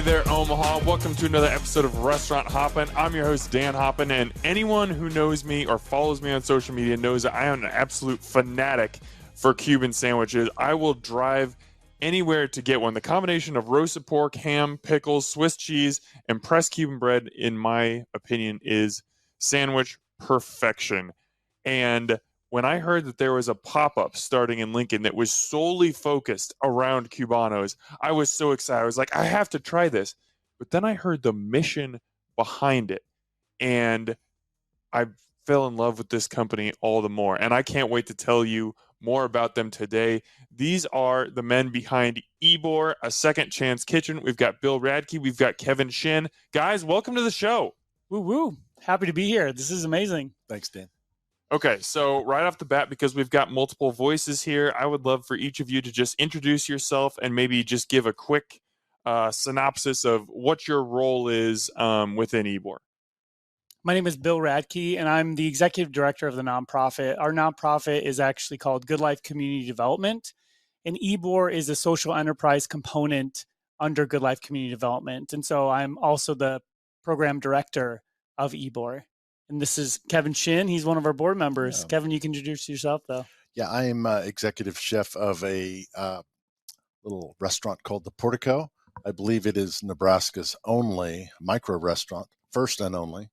there, Omaha. Welcome to another episode of Restaurant Hoppen. I'm your host, Dan Hoppen, and anyone who knows me or follows me on social media knows that I am an absolute fanatic for Cuban sandwiches. I will drive anywhere to get one. The combination of roasted pork, ham, pickles, Swiss cheese, and pressed Cuban bread, in my opinion, is sandwich perfection. And when I heard that there was a pop-up starting in Lincoln that was solely focused around Cubanos, I was so excited. I was like, I have to try this. But then I heard the mission behind it, and I fell in love with this company all the more. And I can't wait to tell you more about them today. These are the men behind Ybor, a second chance kitchen. We've got Bill Radtke. We've got Kevin Shinn. Guys, welcome to the show. Woo woo. Happy to be here. This is amazing. Thanks, Dan. Okay, so right off the bat, because we've got multiple voices here, I would love for each of you to just introduce yourself and maybe just give a quick synopsis of what your role is within Ybor. My name is Bill Radtke, and I'm the executive director of the nonprofit. Our nonprofit is actually called Good Life Community Development, and Ybor is a social enterprise component under Good Life Community Development. And so I'm also the program director of Ybor. And this is Kevin Shinn. He's one of our board members. Yeah. Kevin, you can introduce yourself, though. Yeah, I'm executive chef of a little restaurant called The Portico. I believe it is Nebraska's only micro restaurant, first and only,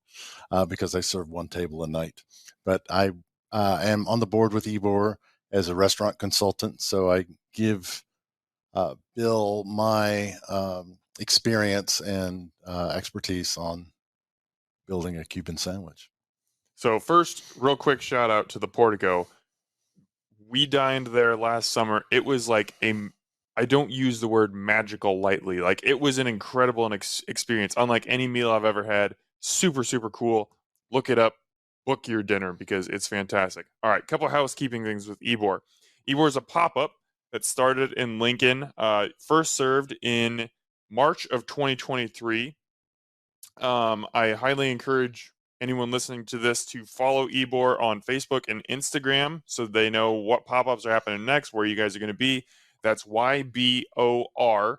because I serve one table a night. But I am on the board with Ybor as a restaurant consultant, so I give Bill my experience and expertise on building a Cuban sandwich. So first, real quick shout out to the Portico. We dined there last summer. It was like I don't use the word magical lightly. Like, it was an incredible experience, unlike any meal I've ever had. Super, super cool. Look it up. Book your dinner because it's fantastic. All right, couple housekeeping things with Ybor. Ybor is a pop-up that started in Lincoln, first served in March of 2023. I highly encourage anyone listening to this to follow Ybor on Facebook and Instagram so they know what pop-ups are happening next, where you guys are going to be. That's YBOR.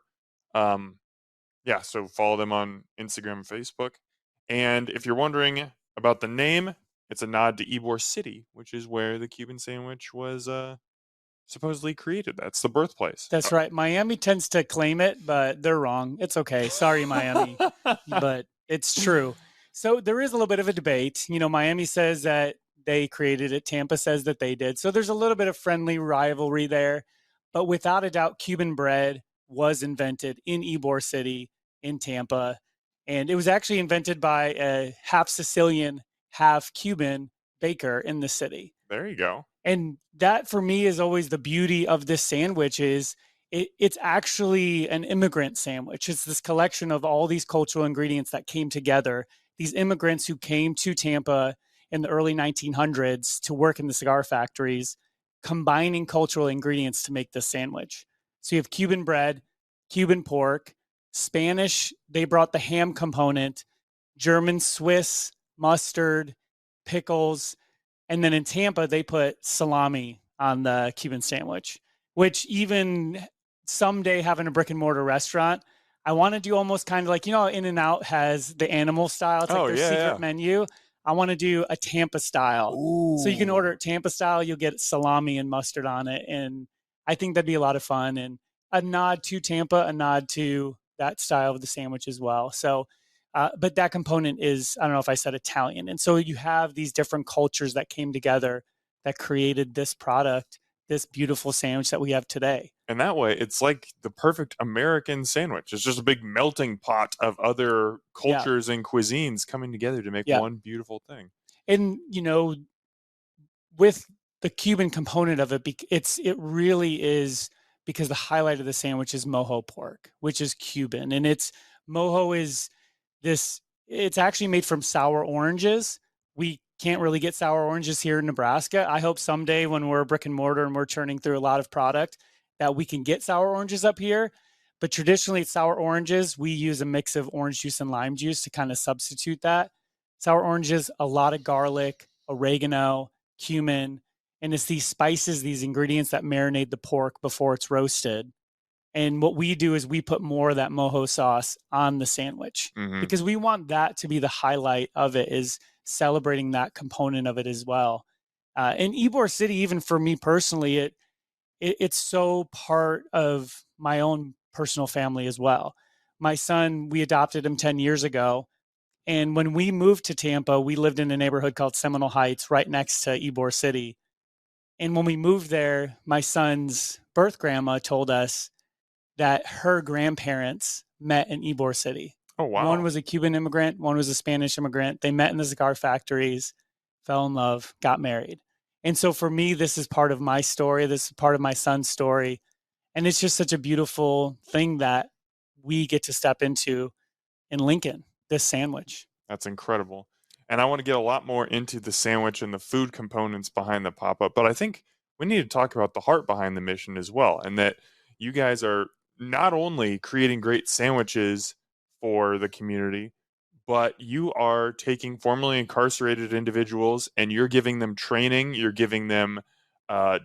So follow them on Instagram and Facebook. And if you're wondering about the name, it's a nod to Ybor City, which is where the Cuban sandwich was supposedly created. That's the birthplace. That's right. Miami tends to claim it, but they're wrong. It's okay. Sorry, Miami. But it's true. So there is a little bit of a debate. You know, Miami says that they created it. Tampa says that they did. So there's a little bit of friendly rivalry there. But without a doubt, Cuban bread was invented in Ybor City in Tampa. And it was actually invented by a half Sicilian, half Cuban baker in the city. There you go. And that, for me, is always the beauty of this sandwich is it's actually an immigrant sandwich. It's this collection of all these cultural ingredients that came together. These immigrants who came to Tampa in the early 1900s to work in the cigar factories, combining cultural ingredients to make this sandwich. So you have Cuban bread, Cuban pork, Spanish, they brought the ham component, German, Swiss, mustard, pickles, and then in Tampa, they put salami on the Cuban sandwich, which even someday having a brick and mortar restaurant, I want to do almost kind of like, you know, In-N-Out has the animal style. It's like their secret menu. I want to do a Tampa style. Ooh. So you can order it Tampa style. You'll get salami and mustard on it. And I think that'd be a lot of fun. And a nod to Tampa, a nod to that style of the sandwich as well. So, but that component is, I don't know if I said Italian. And so you have these different cultures that came together that created this product, this beautiful sandwich that we have today. And that way, it's like the perfect American sandwich. It's just a big melting pot of other cultures and cuisines coming together to make one beautiful thing. And, you know, with the Cuban component of it, it really is because the highlight of the sandwich is mojo pork, which is Cuban. And mojo is it's actually made from sour oranges. We can't really get sour oranges here in Nebraska. I hope someday when we're brick and mortar and we're churning through a lot of product that we can get sour oranges up here. But traditionally it's sour oranges. We use a mix of orange juice and lime juice to kind of substitute that. Sour oranges, a lot of garlic, oregano, cumin, and it's these spices, these ingredients that marinate the pork before it's roasted. And what we do is we put more of that mojo sauce on the sandwich because we want that to be the highlight of it, is celebrating that component of it as well. In Ybor City, even for me personally, it's so part of my own personal family as well. My son, we adopted him 10 years ago. And when we moved to Tampa, we lived in a neighborhood called Seminole Heights, right next to Ybor City. And when we moved there, my son's birth grandma told us that her grandparents met in Ybor City. Oh, wow. One was a Cuban immigrant, one was a Spanish immigrant. They met in the cigar factories, fell in love, got married. And so for me, this is part of my story. This is part of my son's story. And it's just such a beautiful thing that we get to step into in Lincoln, this sandwich. That's incredible. And I want to get a lot more into the sandwich and the food components behind the pop-up, but I think we need to talk about the heart behind the mission as well, and that you guys are not only creating great sandwiches for the community, but you are taking formerly incarcerated individuals and you're giving them training, you're giving them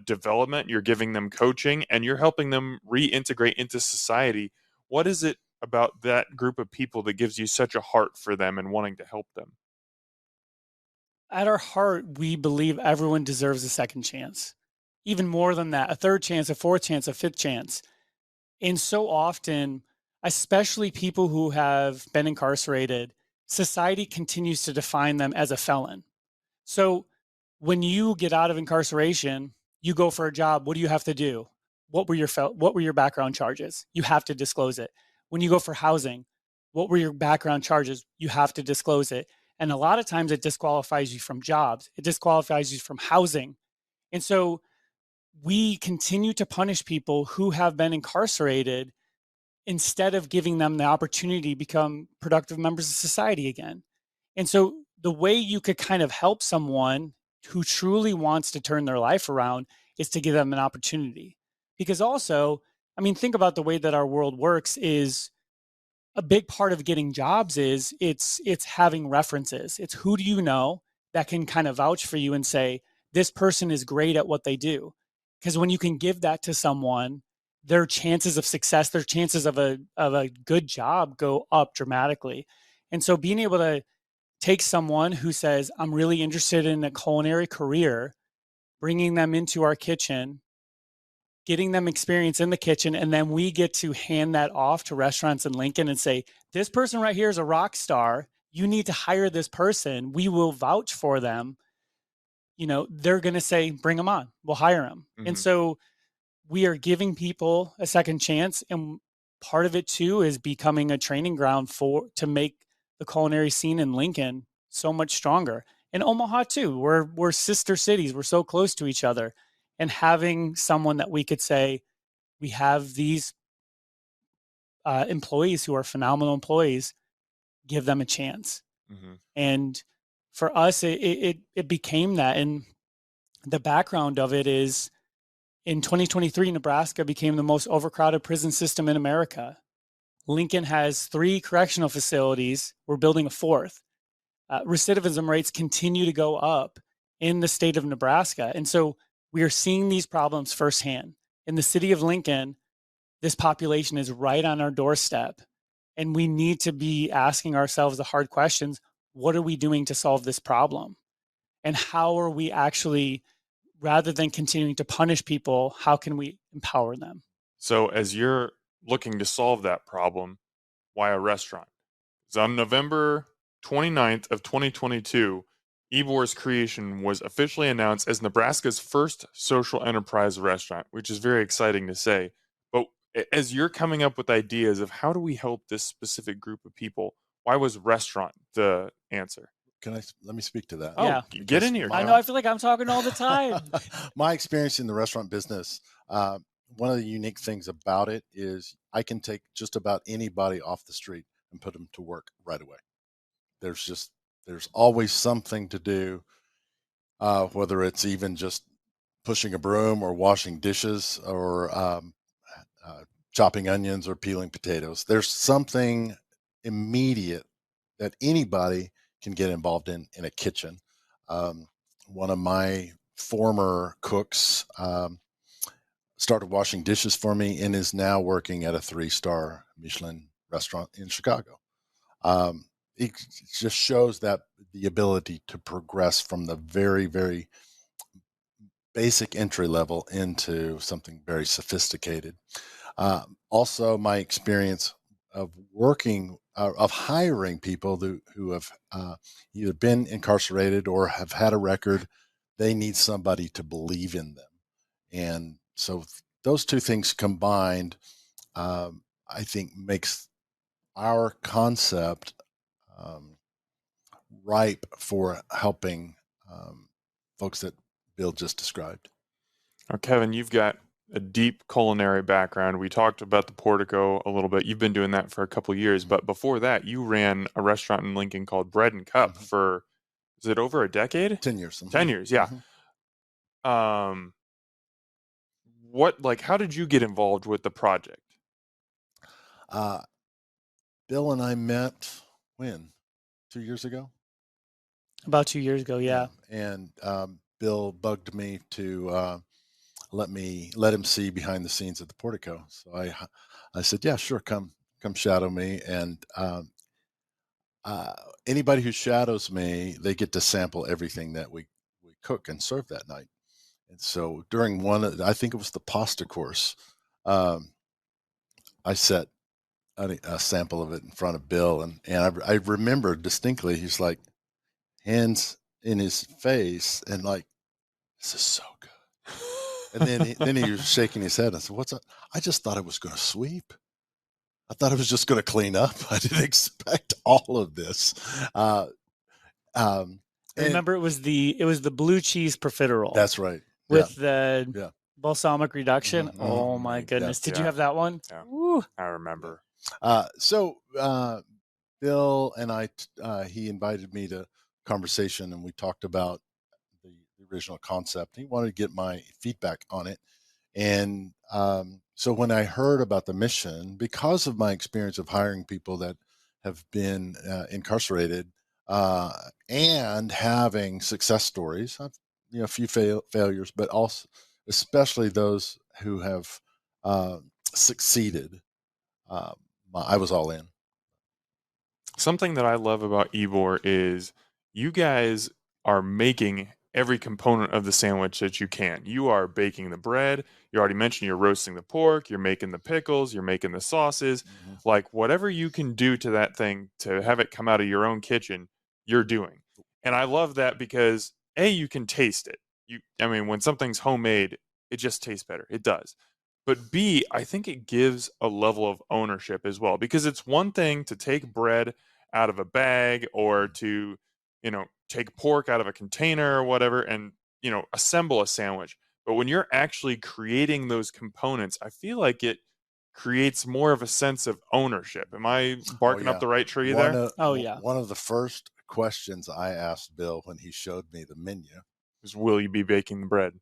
development, you're giving them coaching, and you're helping them reintegrate into society. What is it about that group of people that gives you such a heart for them and wanting to help them? At our heart, we believe everyone deserves a second chance. Even more than that, a third chance, a fourth chance, a fifth chance. And so often, especially people who have been incarcerated, society continues to define them as a felon. So when you get out of incarceration, you go for a job. What do you have to do? What were your background charges? You have to disclose it. When you go for housing, what were your background charges? You have to disclose it. And a lot of times it disqualifies you from jobs. It disqualifies you from housing. And so we continue to punish people who have been incarcerated instead of giving them the opportunity to become productive members of society again. And so the way you could kind of help someone who truly wants to turn their life around is to give them an opportunity. Because also, I mean, think about the way that our world works. Is a big part of getting jobs is it's having references. It's who do you know that can kind of vouch for you and say, this person is great at what they do. Because when you can give that to someone, their chances of success, their chances of a good job go up dramatically. And so being able to take someone who says, I'm really interested in a culinary career, bringing them into our kitchen, getting them experience in the kitchen, and then we get to hand that off to restaurants in Lincoln and say, this person right here is a rock star. You need to hire this person. We will vouch for them. You know, they're going to say, bring them on. We'll hire them. And so we are giving people a second chance. And part of it too is becoming a training ground to make the culinary scene in Lincoln so much stronger. In Omaha too, we're sister cities. We're so close to each other. And having someone that we could say, we have these employees who are phenomenal employees, give them a chance. And for us, it became that. And the background of it is, in 2023, Nebraska became the most overcrowded prison system in America. Lincoln has 3 correctional facilities. We're building a 4th. Recidivism rates continue to go up in the state of Nebraska. And so we are seeing these problems firsthand. In the city of Lincoln, this population is right on our doorstep. And we need to be asking ourselves the hard questions. What are we doing to solve this problem? And how are we actually, rather than continuing to punish people, how can we empower them? So as you're looking to solve that problem, why a restaurant? So on November 29th of 2022, Ybor's creation was officially announced as Nebraska's first social enterprise restaurant, which is very exciting to say. But as you're coming up with ideas of how do we help this specific group of people, why was restaurant the answer? Let me speak to that? Oh, Yeah. get in here. I know, I feel like I'm talking all the time. My experience in the restaurant business, one of the unique things about it is I can take just about anybody off the street and put them to work right away. There's always something to do, whether it's even just pushing a broom or washing dishes or chopping onions or peeling potatoes. There's something immediate that anybody can get involved in a kitchen. One of my former cooks started washing dishes for me and is now working at a 3-star Michelin restaurant in Chicago. It just shows that the ability to progress from the very, very basic entry level into something very sophisticated. Also, my experience of hiring people who have either been incarcerated or have had a record, they need somebody to believe in them. And so those two things combined, I think makes our concept ripe for helping folks that Bill just described. Now, Kevin, you've got a deep culinary background. We talked about the Portico a little bit. You've been doing that for a couple of years, but before that, you ran a restaurant in Lincoln called Bread and Cup for, is it over a decade? 10 years. 10 years, yeah. How did you get involved with the project? Bill and I met when? 2 years ago? About 2 years ago, yeah. And Bill bugged me to let him see behind the scenes at the Portico. So I said, yeah, sure, come shadow me. And anybody who shadows me, they get to sample everything that we cook and serve that night. And so during I think it was the pasta course, I set a sample of it in front of Bill, and I remember distinctly, he's like, hands in his face, and like, this is so good. And then he was shaking his head. I said, what's up? I just thought I was going to sweep. I thought I was just going to clean up. I didn't expect all of this. I remember it was the blue cheese profiterole. That's right. With the balsamic reduction. Oh my goodness. Did you have that one? Yeah. I remember. So Bill and he invited me to conversation, and we talked about the original concept. He wanted to get my feedback on it. And so when I heard about the mission, because of my experience of hiring people that have been incarcerated and having success stories, a few failures, but also especially those who have succeeded, I was all in. Something that I love about Ybor is you guys are making every component of the sandwich that you can. You are baking the bread. You already mentioned you're roasting the pork. You're making the pickles. You're making the sauces. Like whatever you can do to that thing to have it come out of your own kitchen, you're doing. And I love that because A, you can taste it. When something's homemade, it just tastes better. It does. But B, I think it gives a level of ownership as well, because it's one thing to take bread out of a bag or to, take pork out of a container or whatever and, assemble a sandwich. But when you're actually creating those components, I feel like it creates more of a sense of ownership. Am I barking up the right tree there? One of the first questions I asked Bill when he showed me the menu was, will you be baking the bread?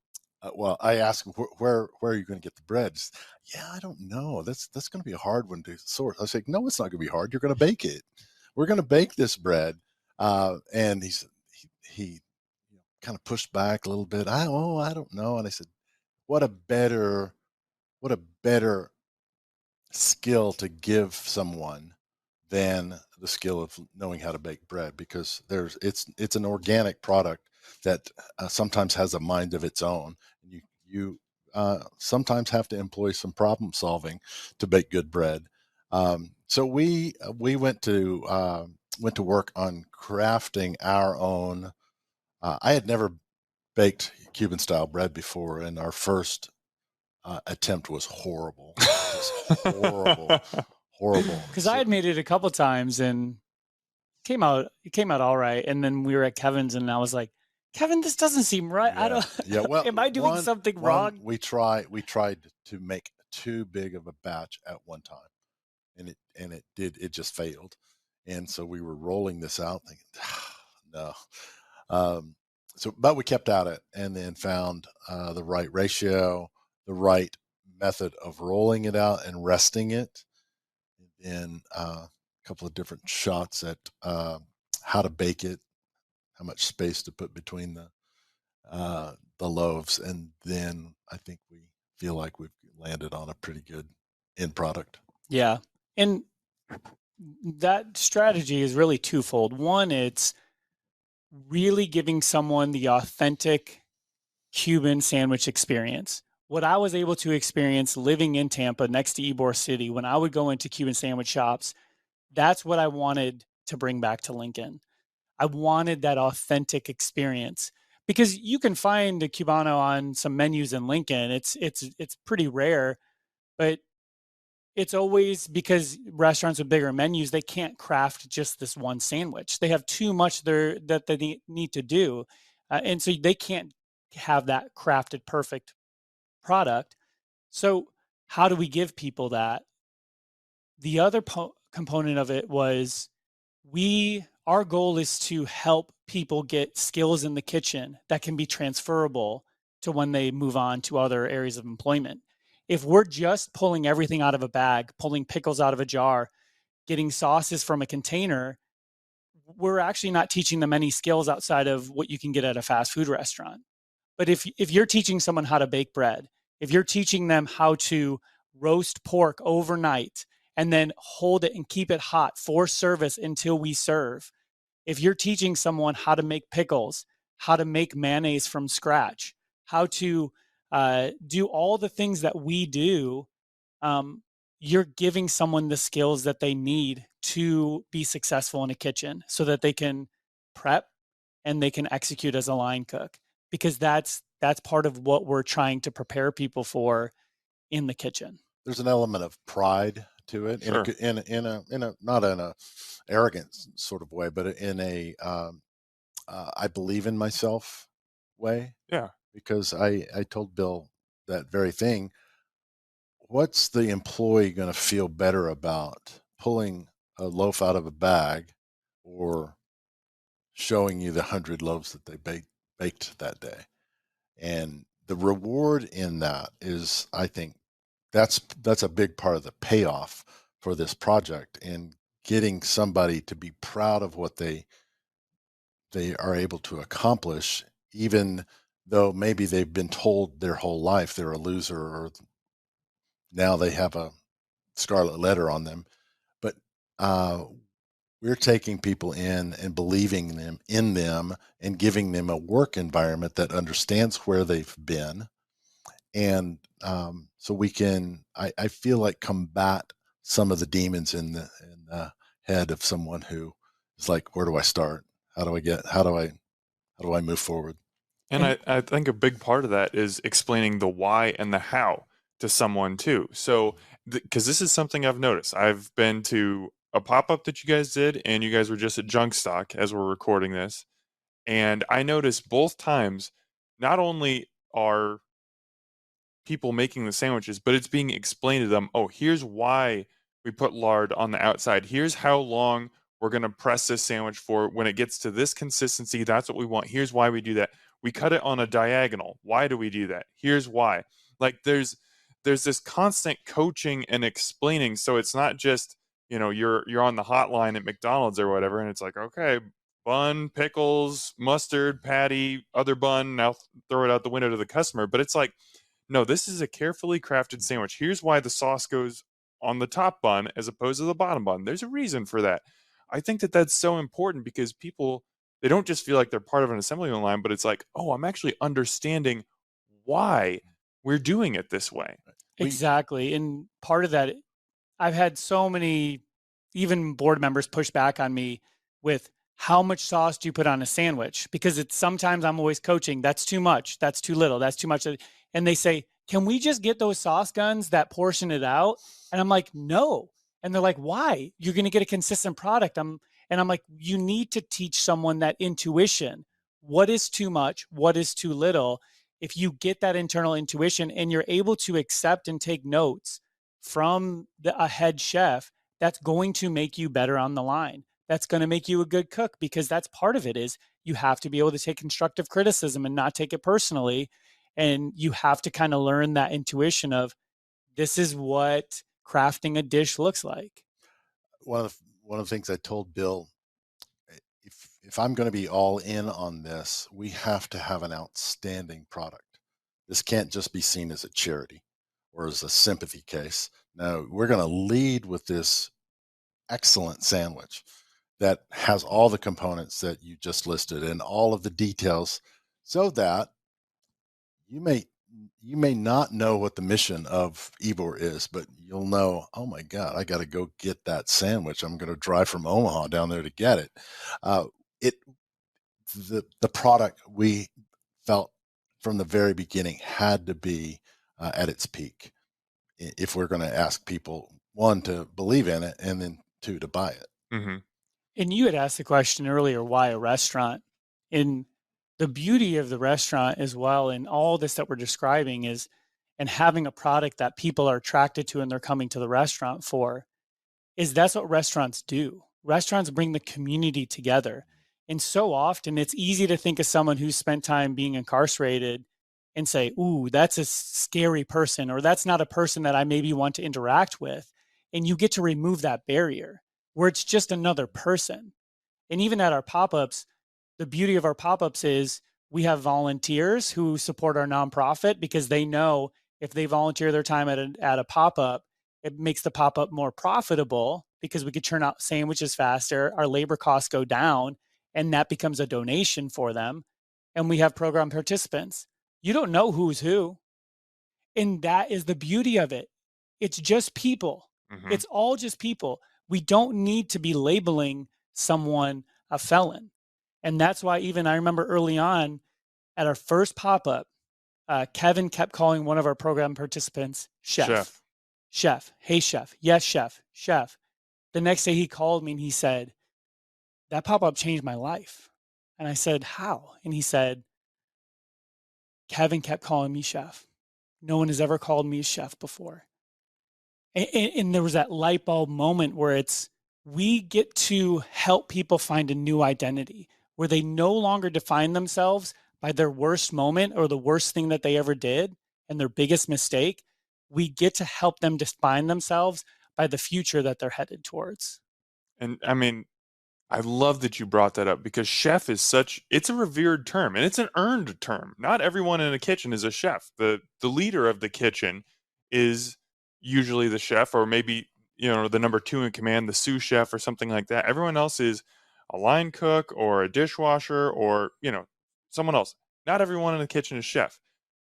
Well, I asked him, where are you going to get the bread? Said, yeah, I don't know. That's going to be a hard one to source. I was like, no, it's not going to be hard. You're going to bake it. We're going to bake this bread. And he kind of pushed back a little bit. I don't know. And I said, what a better skill to give someone than the skill of knowing how to bake bread, because it's an organic product that sometimes has a mind of its own. You sometimes have to employ some problem solving to bake good bread. So we went to work on crafting our own. I had never baked Cuban style bread before, and our first attempt was horrible. Horrible. Because I had made it a couple times and it came out all right. And then we were at Kevin's, and I was like, Kevin, this doesn't seem right. Yeah. I don't. Yeah. Well, am I doing something wrong? We tried to make too big of a batch at one time, and it just failed. And so we were rolling this out, thinking, no. But we kept at it, and then found the right ratio, the right method of rolling it out and resting it, and then a couple of different shots at how to bake it, how much space to put between the loaves, and then I think we feel like we've landed on a pretty good end product. Yeah. And that strategy is really twofold. One, it's really giving someone the authentic Cuban sandwich experience. What I was able to experience living in Tampa next to Ybor City, when I would go into Cuban sandwich shops, that's what I wanted to bring back to Lincoln. I wanted that authentic experience, because you can find a Cubano on some menus in Lincoln. It's pretty rare, but it's always because restaurants with bigger menus, they can't craft just this one sandwich. They have too much there that they need to do. And so they can't have that crafted perfect product. So how do we give people that? The other component of it was our goal is to help people get skills in the kitchen that can be transferable to when they move on to other areas of employment. If we're just pulling everything out of a bag, pulling pickles out of a jar, getting sauces from a container, we're actually not teaching them any skills outside of what you can get at a fast food restaurant. But if you're teaching someone how to bake bread, if you're teaching them how to roast pork overnight and then hold it and keep it hot for service until we serve, if you're teaching someone how to make pickles, how to make mayonnaise from scratch, how to do all the things that we do, you're giving someone the skills that they need to be successful in a kitchen so that they can prep and they can execute as a line cook, because that's part of what we're trying to prepare people for in the kitchen. There's an element of pride to it, Sure. in a not in a arrogant sort of way, but in a I believe in myself way. Yeah. Because I told Bill that very thing. What's the employee going to feel better about, pulling a loaf out of a bag or showing you the 100 loaves that they baked that day? And the reward in that is, I think, that's a big part of the payoff for this project, and getting somebody to be proud of what they are able to accomplish, even though maybe they've been told their whole life they're a loser, or now they have a scarlet letter on them. But we're taking people in and believing in them and giving them a work environment that understands where they've been. And so we can, I feel like, combat some of the demons in the head of someone who is like, where do I start? How do I move forward? And I think a big part of that is explaining the why and the how to someone too. So, because this is something I've noticed. I've been to a pop-up that you guys did, and you guys were just at Junk Stock as we're recording this. And I noticed both times, not only are people making the sandwiches, but it's being explained to them, oh, here's why we put lard on the outside. Here's how long we're going to press this sandwich for. When it gets to this consistency, that's what we want. Here's why we do that. We cut it on a diagonal. Why do we do that? Here's why. Like there's this constant coaching and explaining. So it's not just, you're on the hotline at McDonald's or whatever, and it's like, okay, bun, pickles, mustard, patty, other bun, now throw it out the window to the customer. But it's like, no, this is a carefully crafted sandwich. Here's why the sauce goes on the top bun as opposed to the bottom bun. There's a reason for that. I think that that's so important, because people, they don't just feel like they're part of an assembly line, but it's like, oh, I'm actually understanding why we're doing it this way. Exactly. And part of that, I've had so many, even board members push back on me with, how much sauce do you put on a sandwich? Because it's sometimes I'm always coaching, that's too much, that's too little, that's too much. And they say, can we just get those sauce guns that portion it out? And I'm like, no. And they're like, why? You're going to get a consistent product. And I'm like, you need to teach someone that intuition. What is too much? What is too little? If you get that internal intuition and you're able to accept and take notes from a head chef, that's going to make you better on the line. That's going to make you a good cook, because that's part of it, is you have to be able to take constructive criticism and not take it personally. And you have to kind of learn that intuition of, this is what crafting a dish looks like. One of the things I told Bill, if I'm going to be all in on this, we have to have an outstanding product. This can't just be seen as a charity. or as a sympathy case. No, we're going to lead with this excellent sandwich that has all the components that you just listed and all of the details, so that you may not know what the mission of Ybor is, but you'll know, oh my God, I got to go get that sandwich. I'm going to drive from Omaha down there to get it. The product, we felt from the very beginning, had to be at its peak if we're going to ask people, one, to believe in it, and then two, to buy it. Mm-hmm. And you had asked the question earlier, why a restaurant? And the beauty of the restaurant as well, and all this that we're describing is, and having a product that people are attracted to and they're coming to the restaurant for, is that's what restaurants do. Restaurants bring the community together. And so often it's easy to think of someone who's spent time being incarcerated and say, ooh, that's a scary person, or that's not a person that I maybe want to interact with. And you get to remove that barrier where it's just another person. And even at our pop-ups, the beauty of our pop-ups is we have volunteers who support our nonprofit because they know if they volunteer their time at a pop-up, it makes the pop-up more profitable because we could churn out sandwiches faster, our labor costs go down, and that becomes a donation for them. And we have program participants. You don't know who's who. And that is the beauty of it. It's just people. Mm-hmm. It's all just people. We don't need to be labeling someone a felon. And that's why even I remember early on at our first pop-up, Kevin kept calling one of our program participants Chef. Chef. Hey, Chef. Yes, Chef. Chef. The next day he called me and he said, that pop-up changed my life. And I said, how? And he said, Kevin kept calling me Chef. No one has ever called me Chef before. And there was that light bulb moment where we get to help people find a new identity where they no longer define themselves by their worst moment or the worst thing that they ever did and their biggest mistake. We get to help them define themselves by the future that they're headed towards. And I mean, I love that you brought that up because chef is it's a revered term and it's an earned term. Not everyone in a kitchen is a chef. The leader of the kitchen is usually the chef, or maybe, the number 2 in command, the sous chef or something like that. Everyone else is a line cook or a dishwasher or, someone else. Not everyone in the kitchen is chef,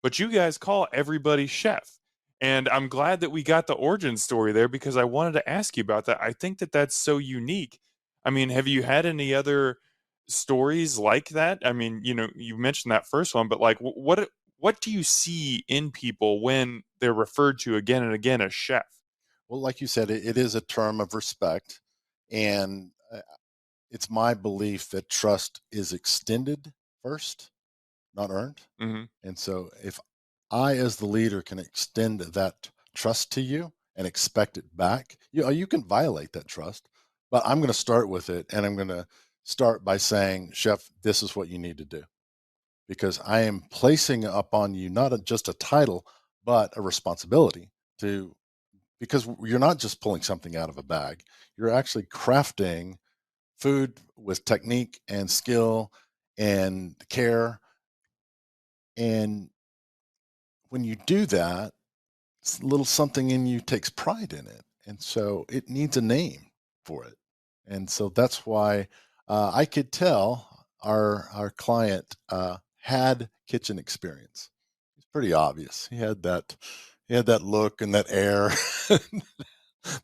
but you guys call everybody chef. And I'm glad that we got the origin story there because I wanted to ask you about that. I think that that's so unique. I mean, have you had any other stories like that? I mean, you mentioned that first one, but like, what do you see in people when they're referred to again and again as chef? Well, like you said, it is a term of respect, and it's my belief that trust is extended first, not earned. Mm-hmm. And so if I, as the leader, can extend that trust to you and expect it back, you can violate that trust, but I'm going to start with it, and I'm going to start by saying, Chef, this is what you need to do, because I am placing upon you not just a title, but a responsibility because you're not just pulling something out of a bag. You're actually crafting food with technique and skill and care. And when you do that, a little something in you takes pride in it. And so it needs a name for it. And so that's why I could tell our client had kitchen experience. It's pretty obvious. He had that look and that air,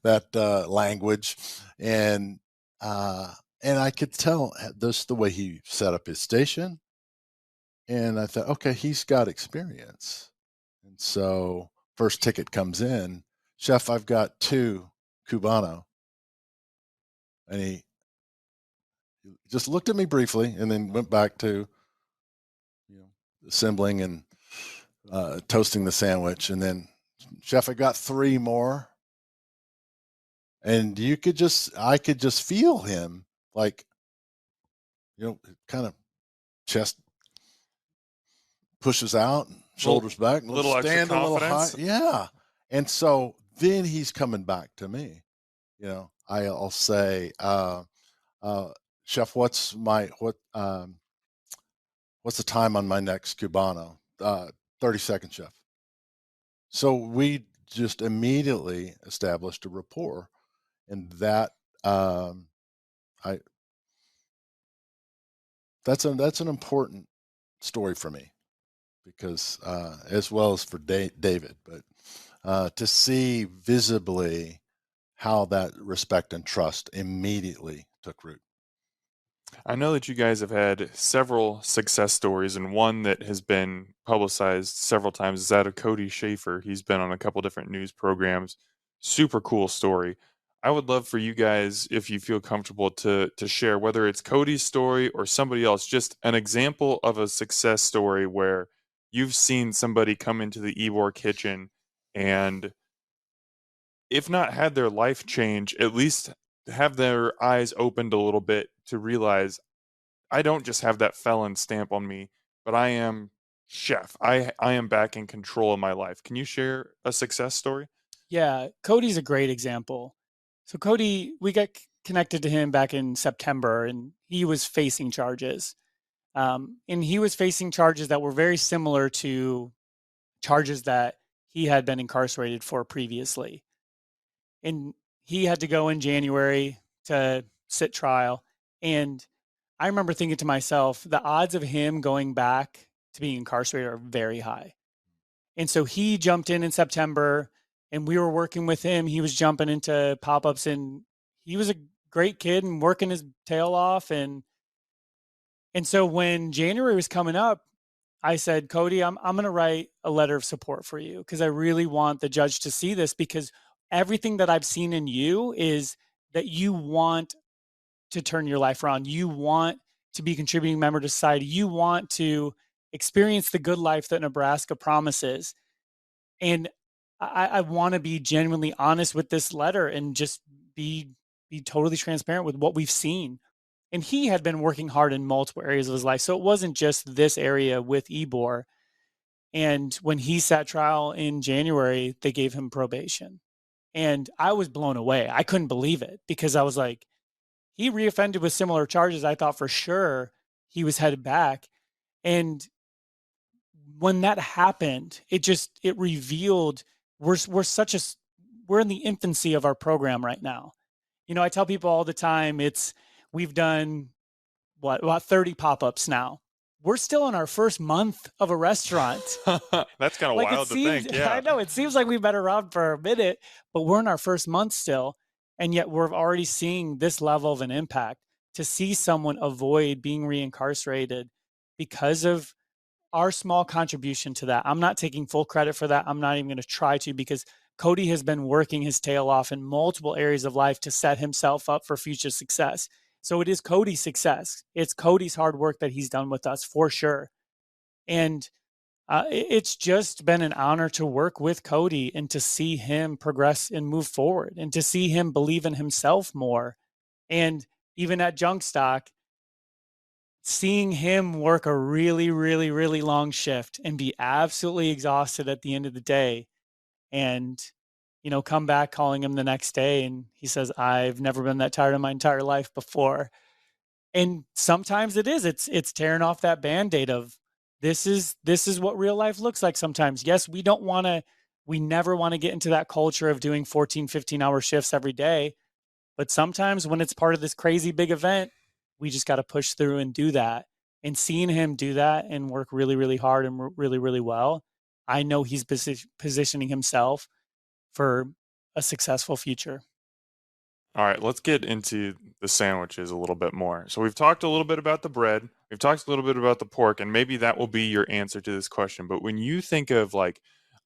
that language, and I could tell just the way he set up his station. And I thought, okay, he's got experience. And so first ticket comes in, Chef, I've got 2 Cubano. And he just looked at me briefly and then went back to, assembling and toasting the sandwich. And then, Chef, I got 3 more. And I could just feel him, like, kind of chest pushes out, shoulders back, little extra stand a little high. confidence. Yeah. And so then he's coming back to me. I'll say, Chef, what's the time on my next Cubano? 30 seconds, Chef. So we just immediately established a rapport, and that that's an important story for me, because as well as for David, but to see visibly how that respect and trust immediately took root. I know that you guys have had several success stories, and one that has been publicized several times is that of Cody Schaefer. He's been on a couple different news programs. Super cool story. I would love for you guys, if you feel comfortable, to share, whether it's Cody's story or somebody else, just an example of a success story where you've seen somebody come into the Ybor kitchen and, if not had their life change, at least have their eyes opened a little bit to realize, I don't just have that felon stamp on me, but I am chef. I am back in control of my life. Can you share a success story? Yeah, Cody's a great example. So Cody, we got connected to him back in September, and he was facing charges. And he was facing charges that were very similar to charges that he had been incarcerated for previously. And he had to go in January to sit trial. And I remember thinking to myself, the odds of him going back to being incarcerated are very high. And so he jumped in September, and we were working with him. He was jumping into pop-ups, and he was a great kid and working his tail off. And so when January was coming up, I said, Cody, I'm going to write a letter of support for you, because I really want the judge to see this, because everything that I've seen in you is that you want to turn your life around. You want to be a contributing member to society. You want to experience the good life that Nebraska promises. And I want to be genuinely honest with this letter and just be totally transparent with what we've seen. And he had been working hard in multiple areas of his life. So it wasn't just this area with Ybor. And when he sat trial in January, they gave him probation. And I was blown away. I couldn't believe it, because I was like, he reoffended with similar charges. I thought for sure he was headed back. And when that happened, it revealed we're in the infancy of our program right now. You know, I tell people all the time, we've done about 30 pop-ups now. We're still in our first month of a restaurant. That's kind of wild to think. Yeah, I know, it seems like we've been around for a minute, but we're in our first month still, and yet we're already seeing this level of an impact. To see someone avoid being reincarcerated because of our small contribution to that. I'm not taking full credit for that. I'm not even going to try to, because Cody has been working his tail off in multiple areas of life to set himself up for future success. So it is Cody's success. It's Cody's hard work that he's done with us, for sure. And it's just been an honor to work with Cody and to see him progress and move forward, and to see him believe in himself more. And even at Junk Stock, seeing him work a really, really, really long shift and be absolutely exhausted at the end of the day, and, you know, come back calling him the next day, and he says, I've never been that tired in my entire life before. And sometimes it's tearing off that Band-Aid of, this is what real life looks like sometimes. Yes, we never want to get into that culture of doing 14, 15-hour shifts every day. But sometimes when it's part of this crazy big event, we just got to push through and do that. And seeing him do that and work really, really hard and really, really well, I know he's positioning himself for a successful future. All right, let's get into the sandwiches a little bit more. So we've talked a little bit about the bread, we've talked a little bit about the pork, and maybe that will be your answer to this question. But when you think of like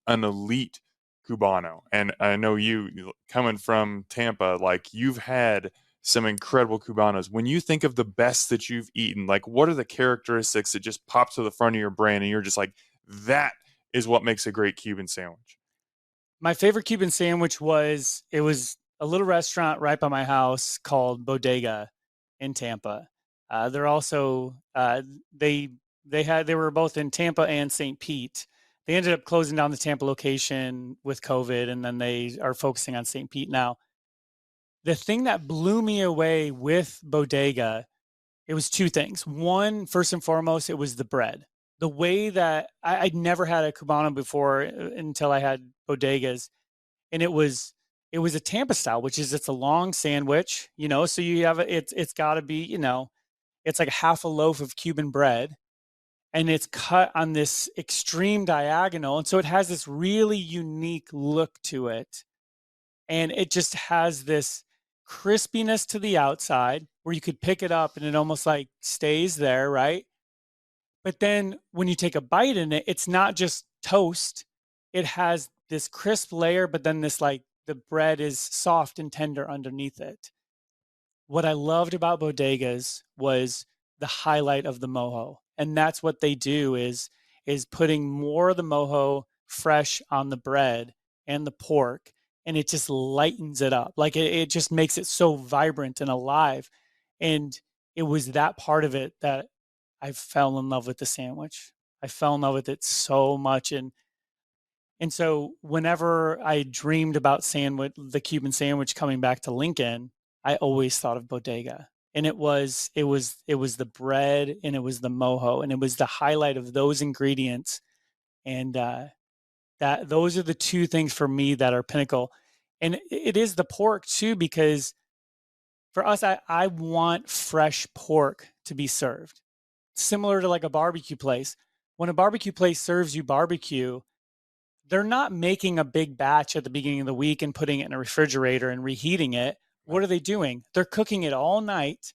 an elite Cubano, and I know you coming from Tampa, like you've had some incredible Cubanos. When you think of the best that you've eaten, like what are the characteristics that just pop to the front of your brain and you're just like, that is what makes a great Cuban sandwich? My favorite Cuban sandwich was a little restaurant right by my house called Bodega in Tampa. They're also they were both in Tampa and St. Pete. They ended up closing down the Tampa location with COVID, and then they are focusing on St. Pete now. The thing that blew me away with Bodega, it was two things. One, first and foremost, it was the bread. The way that I'd never had a Cubano before until I had Bodegas. and it was a Tampa style, which is, it's a long sandwich, so you have it's got to be, it's like half a loaf of Cuban bread, and it's cut on this extreme diagonal, and so it has this really unique look to it, and it just has this crispiness to the outside where you could pick it up and it almost like stays there, right? But then when you take a bite in it, it's not just toast. It has this crisp layer, but then this, like, the bread is soft and tender underneath it. What I loved about bodegas was the highlight of the mojo. And that's what they do is putting more of the mojo fresh on the bread and the pork, and it just lightens it up. Like, it just makes it so vibrant and alive. And it was that part of it that I fell in love with the sandwich. I fell in love with it so much. And so whenever I dreamed about the Cuban sandwich coming back to Lincoln, I always thought of bodega. And it was the bread, and it was the mojo, and it was the highlight of those ingredients. And those are the two things for me that are pinnacle. And it is the pork too, because for us, I want fresh pork to be served. Similar to like a barbecue place. When a barbecue place serves you barbecue, they're not making a big batch at the beginning of the week and putting it in a refrigerator and reheating it. What are they doing? They're cooking it all night.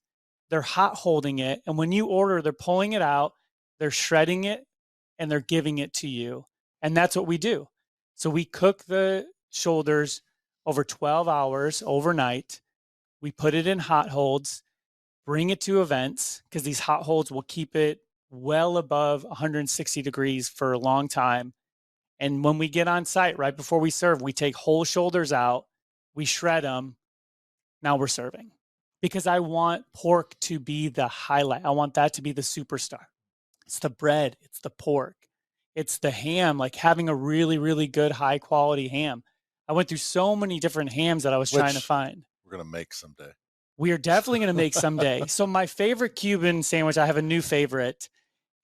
They're hot holding it. And when you order, they're pulling it out, they're shredding it, and they're giving it to you. And that's what we do. So we cook the shoulders over 12 hours overnight. We put it in hot holds, bring it to events, because these hot holds will keep it well above 160 degrees for a long time. And when we get on site, right before we serve, we take whole shoulders out, we shred them. Now we're serving, because I want pork to be the highlight. I want that to be the superstar. It's the bread, it's the pork, it's the ham, like having a really, really good high quality ham. I went through so many different hams that I was trying to find. We're going to make someday. We are definitely going to make someday. So my favorite Cuban sandwich, I have a new favorite.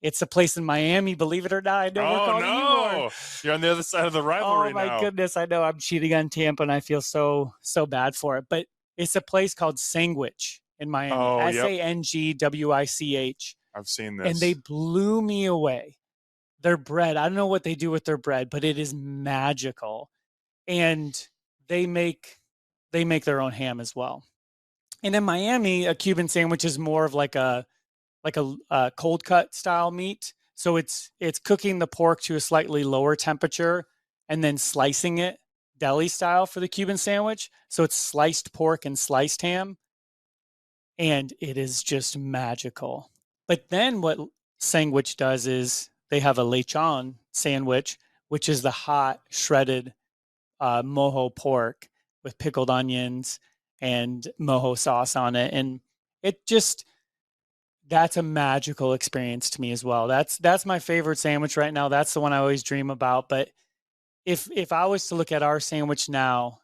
It's a place in Miami, believe it or not. I know we're called Ybor. You're on the other side of the rivalry now. Oh my goodness, I know I'm cheating on Tampa, and I feel so bad for it. But it's a place called Sandwich in Miami. Sangwich. I've seen this. And they blew me away. Their bread, I don't know what they do with their bread, but it is magical. And they make their own ham as well. And in Miami, a Cuban sandwich is more of like a cold cut style meat. So it's cooking the pork to a slightly lower temperature and then slicing it deli style for the Cuban sandwich. So it's sliced pork and sliced ham. And it is just magical. But then what Sandwich does is they have a lechon sandwich, which is the hot shredded mojo pork with pickled onions and mojo sauce on it. And it just, that's a magical experience to me as well. That's my favorite sandwich right now. That's the one I always dream about. But if I was to look at our sandwich now,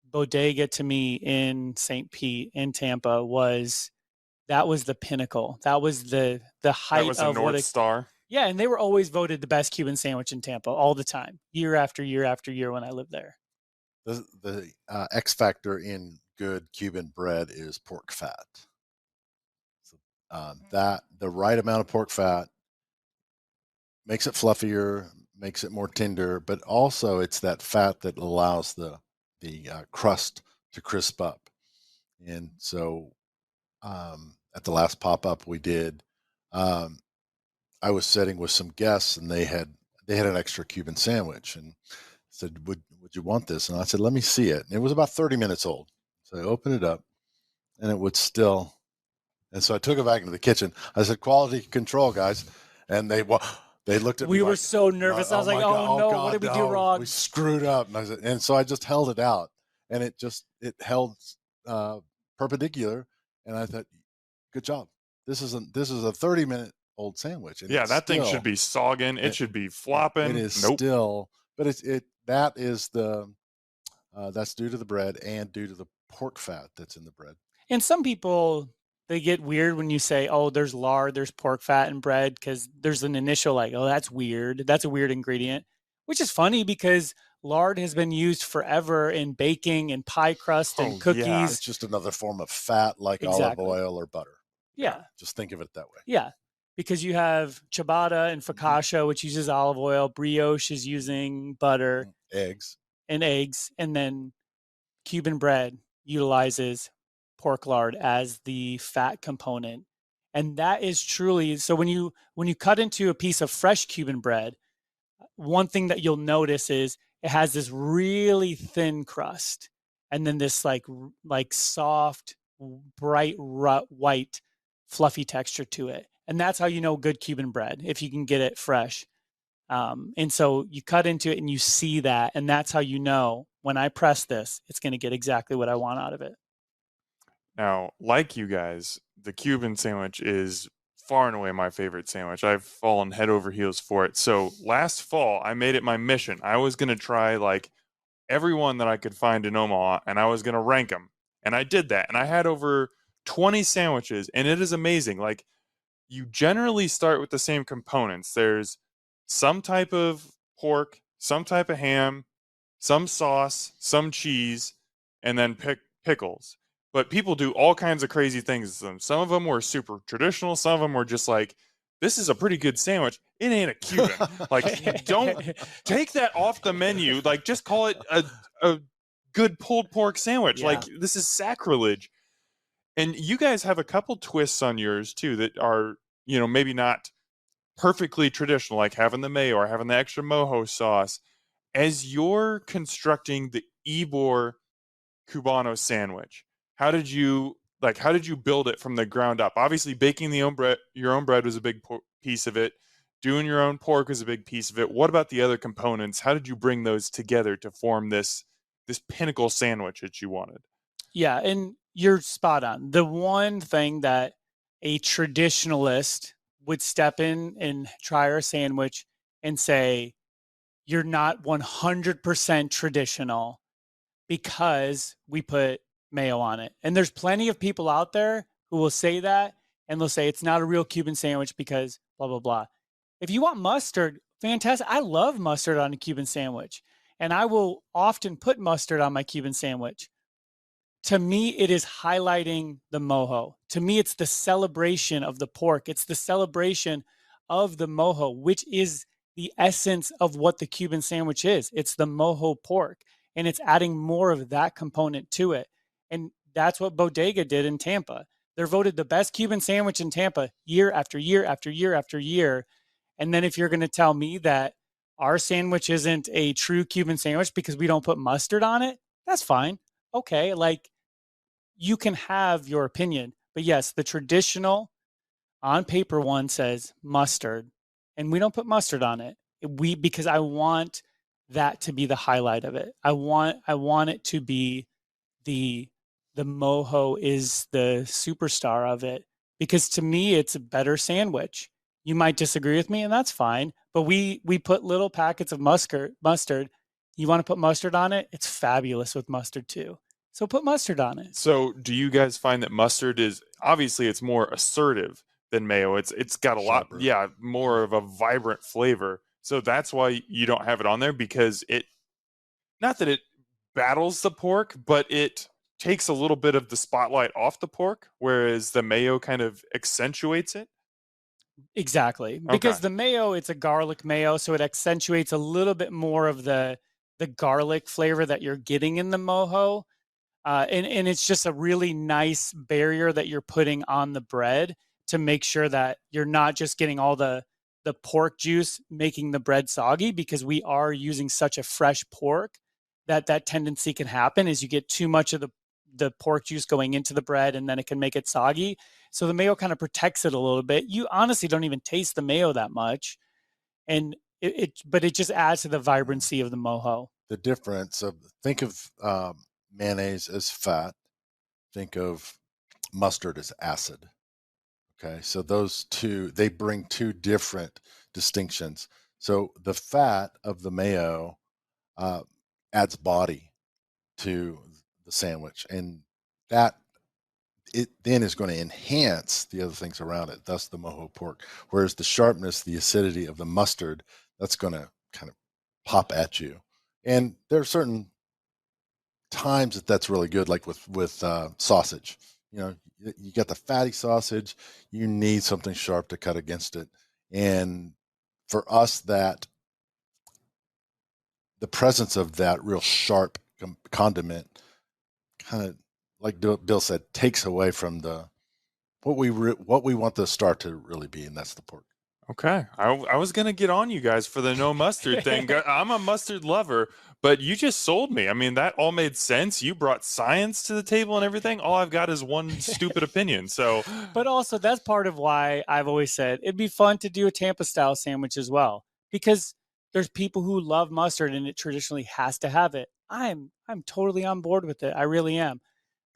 bodega to me in St. Pete in Tampa was the pinnacle. That was the height that was a of North Star. Yeah, and they were always voted the best Cuban sandwich in Tampa all the time, year after year after year when I lived there. The X factor in good Cuban bread is pork fat. So, that the right amount of pork fat makes it fluffier, makes it more tender, but also it's that fat that allows the crust to crisp up. And so at the last pop-up we did, I was sitting with some guests, and they had an extra Cuban sandwich, and said, would you want this? And I said, let me see it. And it was about 30 minutes old. So I opened it up, and it would still. And so I took it back into the kitchen. I said, quality control, guys. And they looked at me. We were so nervous. I was like, oh no, what did we do wrong? We screwed up. And so I just held it out, and it held perpendicular. And I thought, good job. This is a 30-minute old sandwich. And yeah, that thing should be sogging. It should be flopping. It is still, but that is that's due to the bread and due to the pork fat that's in the bread. And some people, they get weird when you say, oh, there's lard, there's pork fat in bread, because there's an initial like, oh, that's weird. That's a weird ingredient. which is funny because lard has been used forever in baking and pie crust and Oh, cookies. It's just another form of fat like Exactly. olive oil or butter. Yeah. Just think of it that way. Yeah. Because you have ciabatta and focaccia, which uses olive oil. Brioche is using butter. Eggs. And eggs. And then Cuban bread utilizes pork lard as the fat component. And that is truly, so when you cut into a piece of fresh Cuban bread, one thing that you'll notice is it has this really thin crust and then this like soft, bright white fluffy texture to it. And that's how you know good Cuban bread, if you can get it fresh. And so you cut into it and you see that, and that's how you know when I press this, it's going to get exactly what I want out of it. Now, like you guys, the Cuban sandwich is far and away my favorite sandwich. I've fallen head over heels for it. So last fall, I made it my mission. I was going to try like everyone that I could find in Omaha, and I was going to rank them. And I did that. And I had over 20 sandwiches, and it is amazing. Like, you generally start with the same components. There's some type of pork, some type of ham, some sauce, some cheese, and then pickles. But people do all kinds of crazy things with them. Some of them were super traditional. Some of them were just like, this is a pretty good sandwich. It ain't a Cuban. Like, don't take that off the menu. Like, just call it a good pulled pork sandwich. Yeah. Like, this is sacrilege. And you guys have a couple twists on yours too that are, you know, maybe not perfectly traditional, like having the mayo or having the extra mojo sauce. As you're constructing the Ybor Cubano sandwich, how did you build it from the ground up? Obviously, baking your own bread was a big piece of it. Doing your own pork was a big piece of it. What about the other components? How did you bring those together to form this pinnacle sandwich that you wanted? Yeah, and you're spot on. The one thing that a traditionalist would step in and try our sandwich and say, you're not 100% traditional because we put mayo on it. And there's plenty of people out there who will say that, and they'll say it's not a real Cuban sandwich because blah, blah, blah. If you want mustard, fantastic. I love mustard on a Cuban sandwich, and I will often put mustard on my Cuban sandwich. To me, it is highlighting the mojo. To me, it's the celebration of the pork. It's the celebration of the mojo, which is the essence of what the Cuban sandwich is. It's the mojo pork, and it's adding more of that component to it. And that's what Bodega did in Tampa. They're voted the best Cuban sandwich in Tampa year after year after year after year. And then if you're going to tell me that our sandwich isn't a true Cuban sandwich because we don't put mustard on it, that's fine. Okay, like, you can have your opinion, but yes, the traditional on paper one says mustard, and we don't put mustard on it. Because I want that to be the highlight of it. I want it to be the mojo is the superstar of it, because to me it's a better sandwich. You might disagree with me, and that's fine, but we put little packets of mustard. You want to put mustard on it? It's fabulous with mustard too. So put mustard on it. So do you guys find that mustard is, obviously it's more assertive than mayo. It's got a lot, more of a vibrant flavor. So that's why you don't have it on there, because not that it battles the pork, but it takes a little bit of the spotlight off the pork, whereas the mayo kind of accentuates it. Exactly. Because the mayo, it's a garlic mayo, so it accentuates a little bit more of the garlic flavor that you're getting in the mojo. And it's just a really nice barrier that you're putting on the bread to make sure that you're not just getting all the pork juice making the bread soggy, because we are using such a fresh pork that tendency can happen is you get too much of the pork juice going into the bread, and then it can make it soggy. So the mayo kind of protects it a little bit. You honestly don't even taste the mayo that much. And but it just adds to the vibrancy of the mojo. The difference of, think of mayonnaise as fat, think of mustard as acid. Okay, so those two, they bring two different distinctions. So the fat of the mayo adds body to the sandwich, and that it then is going to enhance the other things around it, thus the mojo pork. Whereas the sharpness, the acidity of the mustard, that's going to kind of pop at you. And there are certain times that's really good, like with sausage. You know, you got the fatty sausage, you need something sharp to cut against it. And for us, that the presence of that real sharp condiment kind of, like Bill said, takes away from the what we want the star to really be, and that's the pork. Okay. I was going to get on you guys for the no mustard thing. I'm a mustard lover, but you just sold me. I mean, that all made sense. You brought science to the table and everything. All I've got is one stupid opinion. So, but also that's part of why I've always said it'd be fun to do a Tampa style sandwich as well, because there's people who love mustard and it traditionally has to have it. I'm totally on board with it. I really am.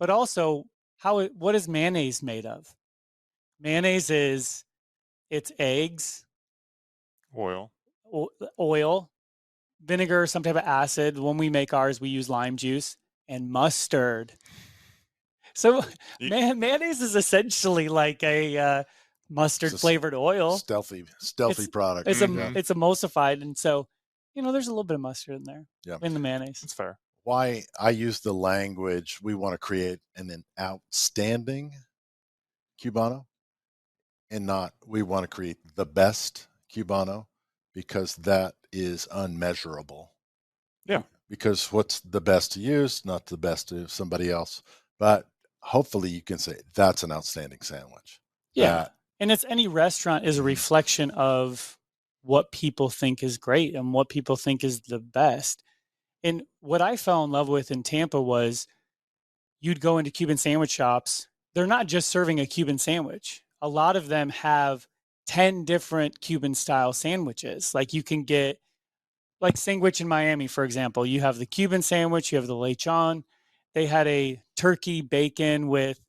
But also, what is mayonnaise made of? Mayonnaise it's eggs, oil, oil, vinegar, some type of acid. When we make ours, we use lime juice and mustard. So mayonnaise is essentially like a mustard flavored oil. Stealthy product. It's emulsified, and so there's a little bit of mustard in there. Yeah. In the mayonnaise. That's fair. Why I use the language, we want to create an outstanding Cubano, and not we want to create the best Cubano, because that is unmeasurable. Yeah. Because what's the best to use, not the best to somebody else. But hopefully you can say that's an outstanding sandwich. Yeah. And it's any restaurant is a reflection of what people think is great and what people think is the best. And what I fell in love with in Tampa was you'd go into Cuban sandwich shops. They're not just serving a Cuban sandwich. A lot of them have 10 different Cuban style sandwiches. Like you can get, like Sandwich in Miami, for example, you have the Cuban sandwich, you have the lechon. They had a turkey bacon with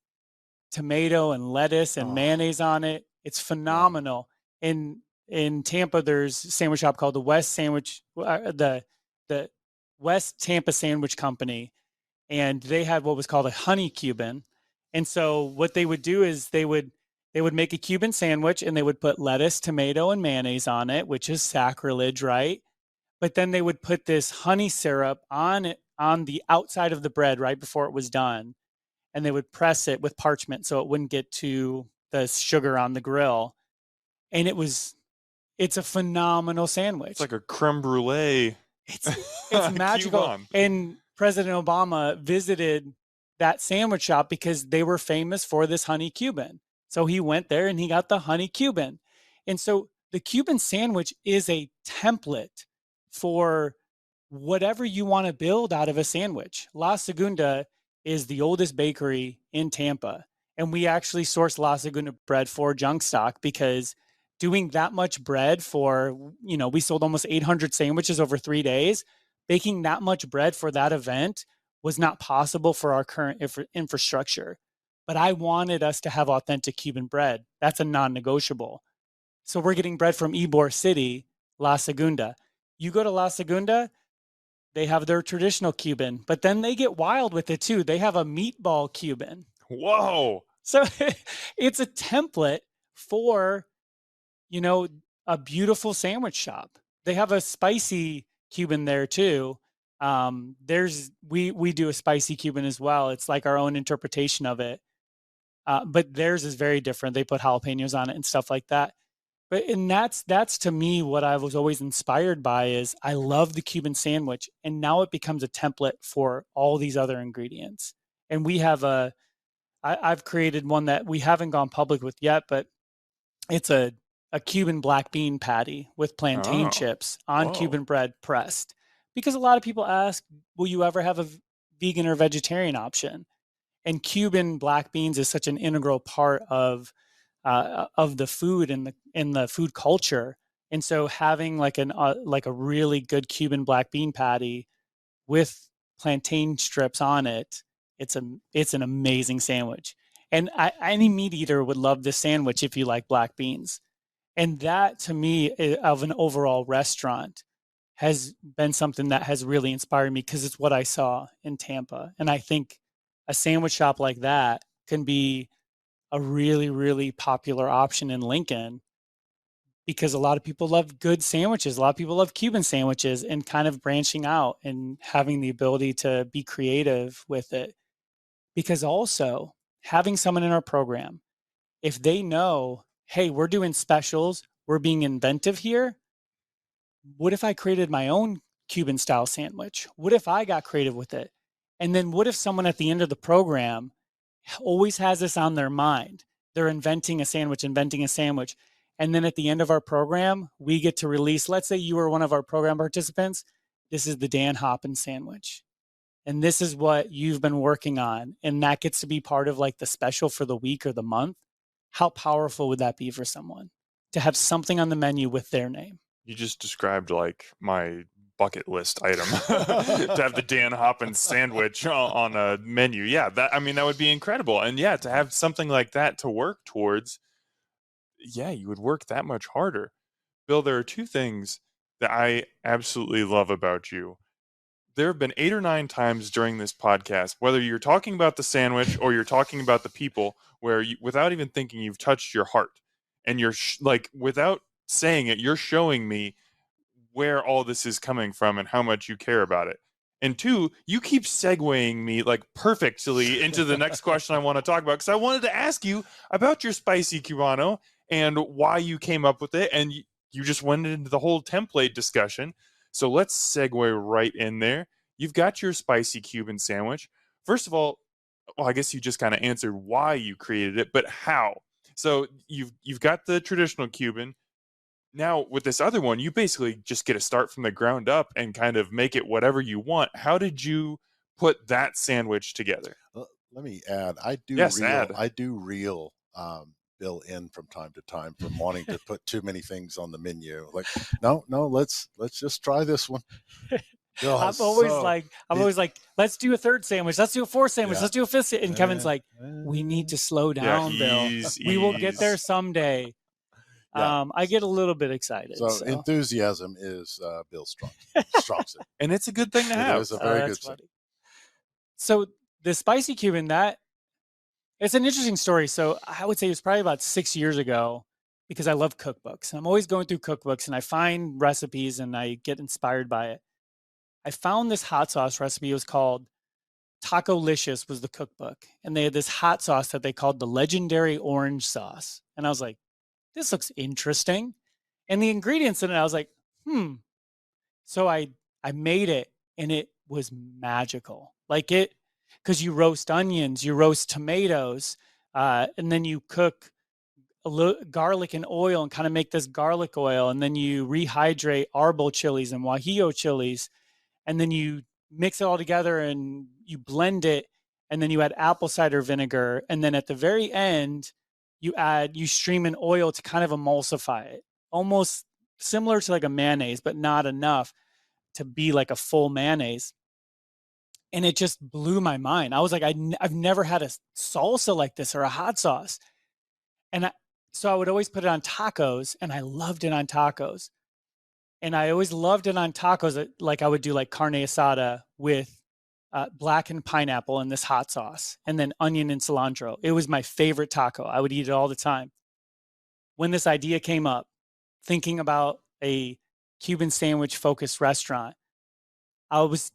tomato and lettuce and mayonnaise on it. It's phenomenal. In Tampa, there's a sandwich shop called the West West Tampa Sandwich Company, and they had what was called a honey Cuban. And so what they would do is they would make a Cuban sandwich and they would put lettuce, tomato, and mayonnaise on it, which is sacrilege, right? But then they would put this honey syrup on the outside of the bread right before it was done. And they would press it with parchment so it wouldn't get to the sugar on the grill. And it's a phenomenal sandwich. It's like a creme brulee. It's magical. Cuban. And President Obama visited that sandwich shop because they were famous for this honey Cuban. So he went there and he got the honey Cuban. And so the Cuban sandwich is a template for whatever you want to build out of a sandwich. La Segunda is the oldest bakery in Tampa. And we actually source La Segunda bread for junk stock, because doing that much bread for, we sold almost 800 sandwiches over 3 days. Baking that much bread for that event was not possible for our current infrastructure. But I wanted us to have authentic Cuban bread. That's a non-negotiable. So we're getting bread from Ybor City, La Segunda. You go to La Segunda, they have their traditional Cuban, but then they get wild with it too. They have a meatball Cuban. Whoa. So it's a template for, a beautiful sandwich shop. They have a spicy Cuban there too. We do a spicy Cuban as well. It's like our own interpretation of it. But theirs is very different. They put jalapenos on it and stuff like that. And that's to me what I was always inspired by is I love the Cuban sandwich, and now it becomes a template for all these other ingredients. And we have I've created one that we haven't gone public with yet, but it's a Cuban black bean patty with plantain chips on Cuban bread pressed. Because a lot of people ask, will you ever have a vegan or vegetarian option? And Cuban black beans is such an integral part of the food and the food culture. And so having like a really good Cuban black bean patty with plantain strips on it, it's an amazing sandwich. And any meat eater would love this sandwich if you like black beans. And that to me of an overall restaurant has been something that has really inspired me, because it's what I saw in Tampa. And I think a sandwich shop like that can be a really, really popular option in Lincoln, because a lot of people love good sandwiches. A lot of people love Cuban sandwiches, and kind of branching out and having the ability to be creative with it. Because also having someone in our program, if they know, hey, we're doing specials, we're being inventive here. What if I created my own Cuban style sandwich? What if I got creative with it? And then what if someone at the end of the program always has this on their mind? They're inventing a sandwich. And then at the end of our program, we get to release, let's say you were one of our program participants. This is the Dan Hoppen sandwich. And this is what you've been working on. And that gets to be part of like the special for the week or the month. How powerful would that be for someone to have something on the menu with their name? You just described like my bucket list item to have the Dan Hoppen sandwich on a menu. Yeah, that would be incredible. And yeah, to have something like that to work towards, yeah, you would work that much harder. Bill, there are two things that I absolutely love about you. There have been 8 or 9 times during this podcast, whether you're talking about the sandwich or you're talking about the people, where you, without even thinking, you've touched your heart, and you're like, without saying it, you're showing me where all this is coming from and how much you care about it. And two, you keep segueing me like perfectly into the next question I want to talk about, because I wanted to ask you about your spicy Cubano and why you came up with it, and you just went into the whole template discussion. So let's segue right in there. You've got your spicy Cuban sandwich. First of all, well, I guess you just kind of answered why you created it, but how? So you've got the traditional Cuban. Now with this other one, you basically just get to start from the ground up and kind of make it whatever you want. How did you put that sandwich together? Let me add, I do reel Bill in from time to time from wanting to put too many things on the menu. Like, no, let's just try this one. Bill I'm always like, let's do a third sandwich. Let's do a fourth sandwich. Let's do a fifth. And Kevin's like, we need to slow down, Bill. We will get there someday. Yeah. I get a little bit excited. So. Enthusiasm is Bill's strong suit. And it's a good thing to have. It is a very good thing. So the spicy Cuban, it's an interesting story. So I would say it was probably about 6 years ago, because I love cookbooks. And I'm always going through cookbooks and I find recipes and I get inspired by it. I found this hot sauce recipe. It was called Taco-licious was the cookbook. And they had this hot sauce that they called the legendary orange sauce. And I was like, this looks interesting. And the ingredients in it, I was like, So I made it, and it was magical. Like it, because you roast onions, you roast tomatoes, and then you cook a little garlic and oil and kind of make this garlic oil. And then you rehydrate arbol chilies and guajillo chilies. And then you mix it all together and you blend it. And then you add apple cider vinegar. And then at the very end, you stream in oil to kind of emulsify it, almost similar to like a mayonnaise, but not enough to be like a full mayonnaise. And it just blew my mind. I was like, I've never had a salsa like this or a hot sauce. And so I would always put it on tacos, and I loved it on tacos. And I always loved it on tacos. Like I would do like carne asada with blackened pineapple and this hot sauce, and then onion and cilantro. It was my favorite taco. I would eat it all the time. When this idea came up, thinking about a Cuban sandwich focused restaurant, I was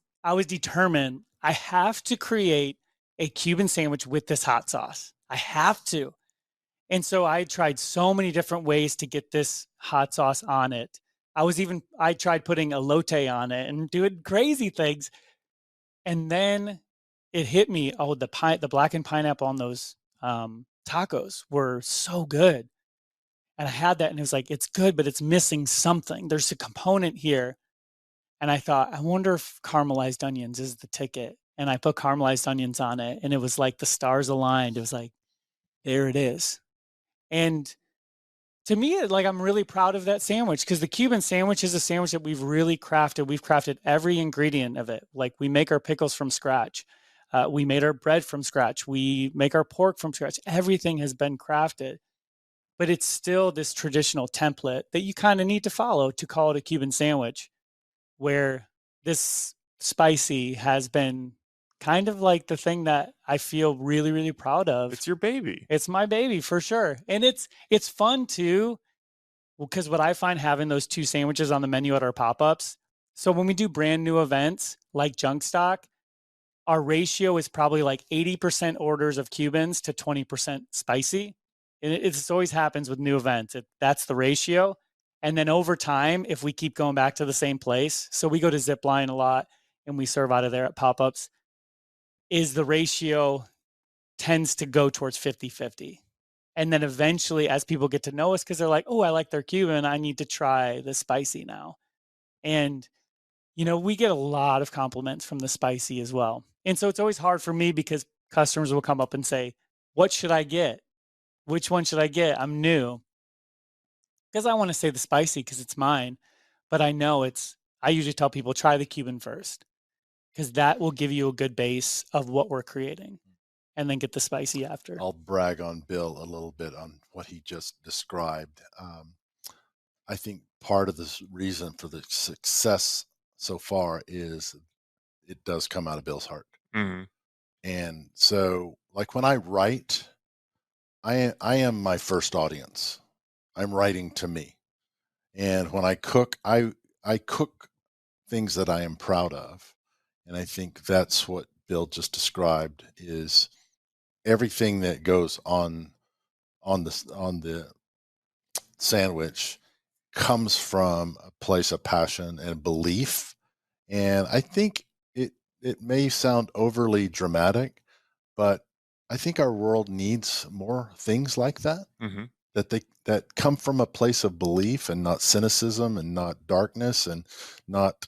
determined I have to create a Cuban sandwich with this hot sauce. I have to. And so I tried so many different ways to get this hot sauce on it. I tried putting elote on it and doing crazy things. And then it hit me, the blackened pineapple on those tacos were so good. And I had that, and it was like, it's good, but it's missing something. There's a component here. And I thought, I wonder if caramelized onions is the ticket. And I put caramelized onions on it, and it was like the stars aligned. It was like, there it is. And to me, I'm really proud of that sandwich, because the Cuban sandwich is a sandwich that we've really crafted. We've crafted every ingredient of it. Like, we make our pickles from scratch. We made our bread from scratch. We make our pork from scratch. Everything has been crafted. But it's still this traditional template that you kind of need to follow to call it a Cuban sandwich, where this spicy has been kind of like the thing that I feel really, really proud of. It's your baby. It's my baby for sure. And it's fun too, Well, because what I find having those 2 sandwiches on the menu at our pop-ups, so when we do brand new events like Junk Stock, our ratio is probably like 80% orders of Cubans to 20% spicy. And it always happens with new events. That's the ratio. And then over time, if we keep going back to the same place, so we go to Zipline a lot and we serve out of there at pop-ups, is the ratio tends to go towards 50-50. And then eventually, as people get to know us, because they're like, oh, I like their Cuban, I need to try the spicy now. And, we get a lot of compliments from the spicy as well. And so it's always hard for me because customers will come up and say, what should I get? Which one should I get? I'm new. Because I want to say the spicy because it's mine. But I know I usually tell people, try the Cuban first, because that will give you a good base of what we're creating. And then get the spicy after. I'll brag on Bill a little bit on what he just described. I think part of the reason for the success so far is it does come out of Bill's heart. Mm-hmm. And so, like when I write, I am my first audience. I'm writing to me. And when I cook, I cook things that I am proud of. And I think that's what Bill just described is everything that goes on the sandwich comes from a place of passion and belief. And I think it may sound overly dramatic, but I think our world needs more things like that. Mm-hmm. That come from a place of belief and not cynicism and not darkness and not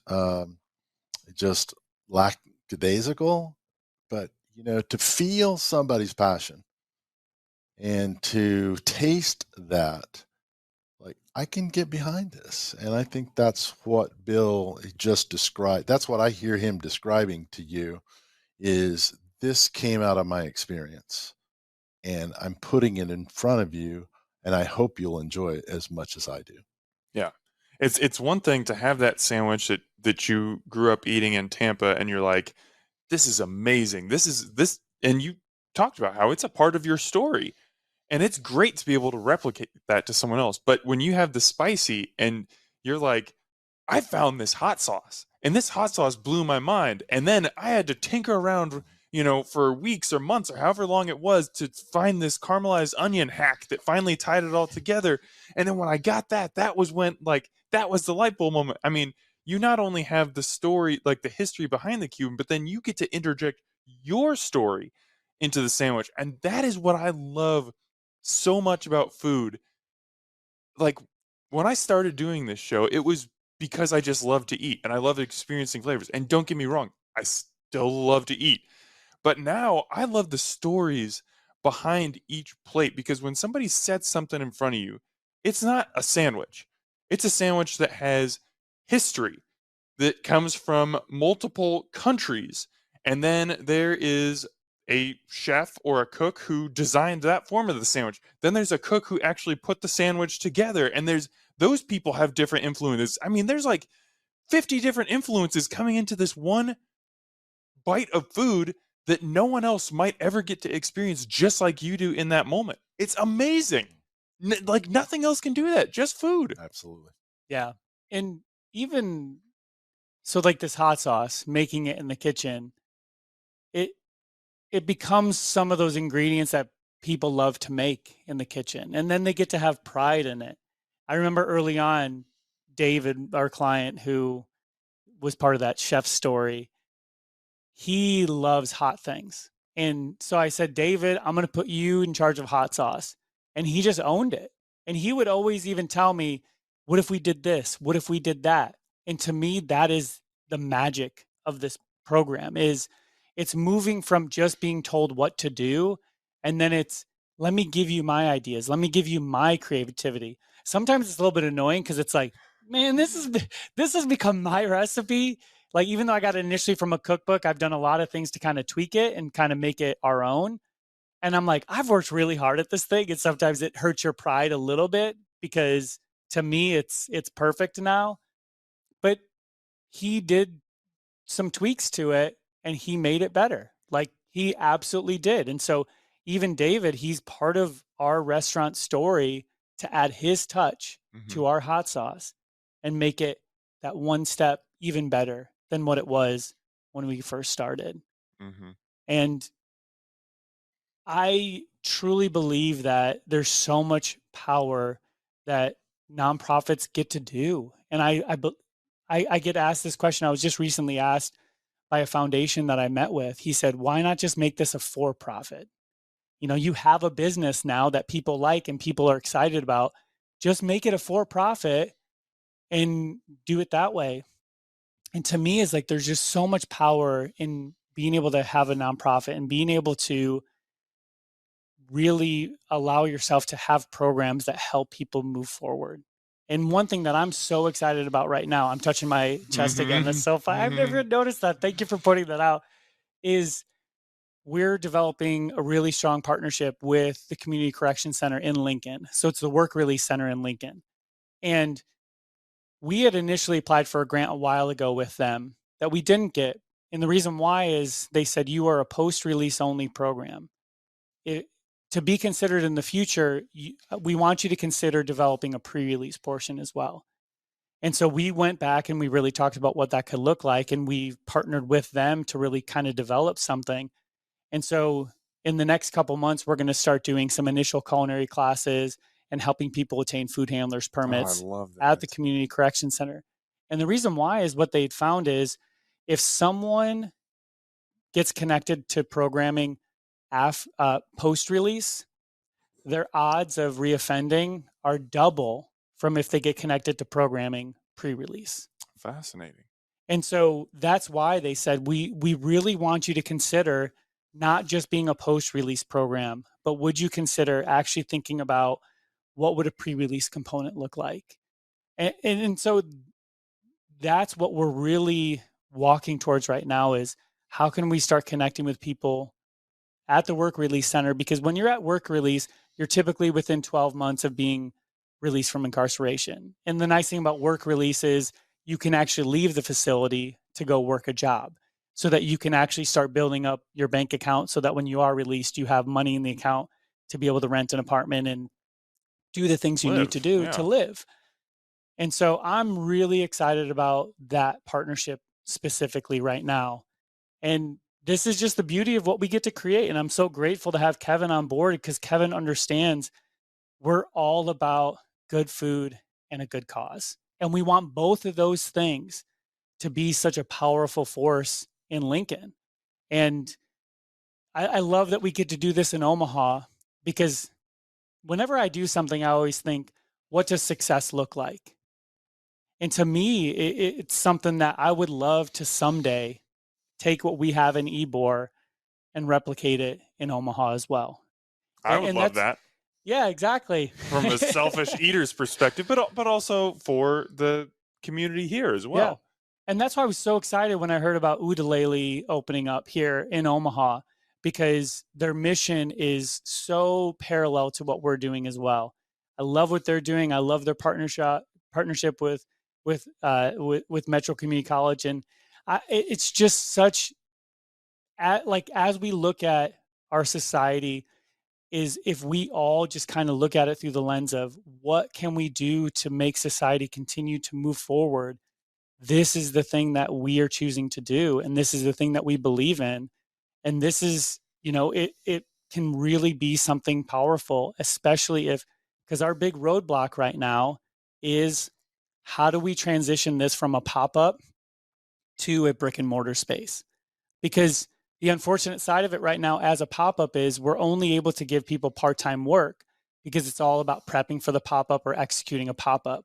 just lackadaisical, but to feel somebody's passion and to taste that, like, I can get behind this. And I think that's what Bill just described. That's what I hear him describing to you is this came out of my experience and I'm putting it in front of you and I hope you'll enjoy it as much as I do. Yeah. It's one thing to have that sandwich that you grew up eating in Tampa and you're like, this is amazing. This and you talked about how it's a part of your story. And it's great to be able to replicate that to someone else. But when you have the spicy and you're like, I found this hot sauce and this hot sauce blew my mind. And then I had to tinker around, for weeks or months or however long it was to find this caramelized onion hack that finally tied it all together. And then when I got that was when, that was the light bulb moment. I mean, you not only have the story, like the history behind the Cuban, but then you get to interject your story into the sandwich. And that is what I love so much about food. Like when I started doing this show, it was because I just love to eat and I love experiencing flavors. And don't get me wrong, I still love to eat. But now I love the stories behind each plate because when somebody sets something in front of you, it's not a sandwich. It's a sandwich that has history that comes from multiple countries. And then there is a chef or a cook who designed that form of the sandwich. Then there's a cook who actually put the sandwich together. And those people have different influences. I mean, there's like 50 different influences coming into this one bite of food that no one else might ever get to experience just like you do in that moment. It's amazing. Like nothing else can do that, just food. Absolutely. Yeah. And even so, like this hot sauce, making it in the kitchen, it becomes some of those ingredients that people love to make in the kitchen. And then they get to have pride in it. I remember early on, David, our client who was part of that chef story, he loves hot things. And so I said, David, I'm going to put you in charge of hot sauce. And he just owned it. And he would always even tell me, what if we did this? What if we did that? And to me, that is the magic of this program is it's moving from just being told what to do. And then it's, let me give you my ideas. Let me give you my creativity. Sometimes it's a little bit annoying because it's like, man, this has become my recipe. Like, even though I got it initially from a cookbook, I've done a lot of things to kind of tweak it and kind of make it our own. And I'm like, I've worked really hard at this thing. And sometimes it hurts your pride a little bit because to me, it's perfect now. But he did some tweaks to it and he made it better. Like he absolutely did. And so even David, he's part of our restaurant story to add his touch to our hot sauce and make it that one step even better than what it was when we first started. And I truly believe that there's so much power that nonprofits get to do. And I get asked this question. I was just recently asked by a foundation that I met with. He said, why not just make this a for-profit? You know, you have a business now that people like and people are excited about. Just make it a for-profit and do it that way. And to me, it's like there's just so much power in being able to have a nonprofit and being able to really allow yourself to have programs that help people move forward. And one thing that I'm so excited about right now, I'm touching my chest again. That's so fun. I've never noticed that. Thank you for pointing that out. Is we're developing a really strong partnership with the Community Correction Center in Lincoln. So it's the Work Release Center in Lincoln. And we had initially applied for a grant a while ago with them that we didn't get. And the reason why is they said, you are a post-release only program. To be considered in the future, we want you to consider developing a pre-release portion as well. And so we went back and we really talked about what that could look like. And we partnered with them to really kind of develop something. And so in the next couple months, we're going to start doing some initial culinary classes and helping people attain food handlers permits at the Community Correction Center. And the reason why is what they'd found is if someone gets connected to programming post-release, their odds of reoffending are double from if they get connected to programming pre-release. Fascinating. And so that's why they said, we really want you to consider not just being a post-release program, but would you consider actually thinking about what would a pre-release component look like? And so that's what we're really walking towards right now is how can we start connecting with people at the Work Release Center? Because when you're at work release, you're typically within 12 months of being released from incarceration. And the nice thing about work release is you can actually leave the facility to go work a job so that you can actually start building up your bank account so that when you are released, you have money in the account to be able to rent an apartment and do the things you need to do to live. And so I'm really excited about that partnership specifically right now. And this is just the beauty of what we get to create. And I'm so grateful to have Kevin on board because Kevin understands we're all about good food and a good cause. And we want both of those things to be such a powerful force in Lincoln. And I love that we get to do this in Omaha because whenever I do something, I always think, what does success look like? And to me, it's something that I would love to someday take what we have in Ybor and replicate it in Omaha as well. I would love that. Yeah, exactly. From a selfish eater's perspective, but also for the community here as well. Yeah. And that's why I was so excited when I heard about Udalele opening up here in Omaha, because their mission is so parallel to what we're doing as well. I love what they're doing. I love their partnership with Metro Community College, and it's just such as we look at our society, is if we all just kind of look at it through the lens of what can we do to make society continue to move forward. This is the thing that we are choosing to do, and this is the thing that we believe in, and this is, it can really be something powerful, especially because our big roadblock right now is how do we transition this from a pop-up to a brick and mortar space? Because the unfortunate side of it right now as a pop-up is we're only able to give people part-time work because it's all about prepping for the pop-up or executing a pop-up.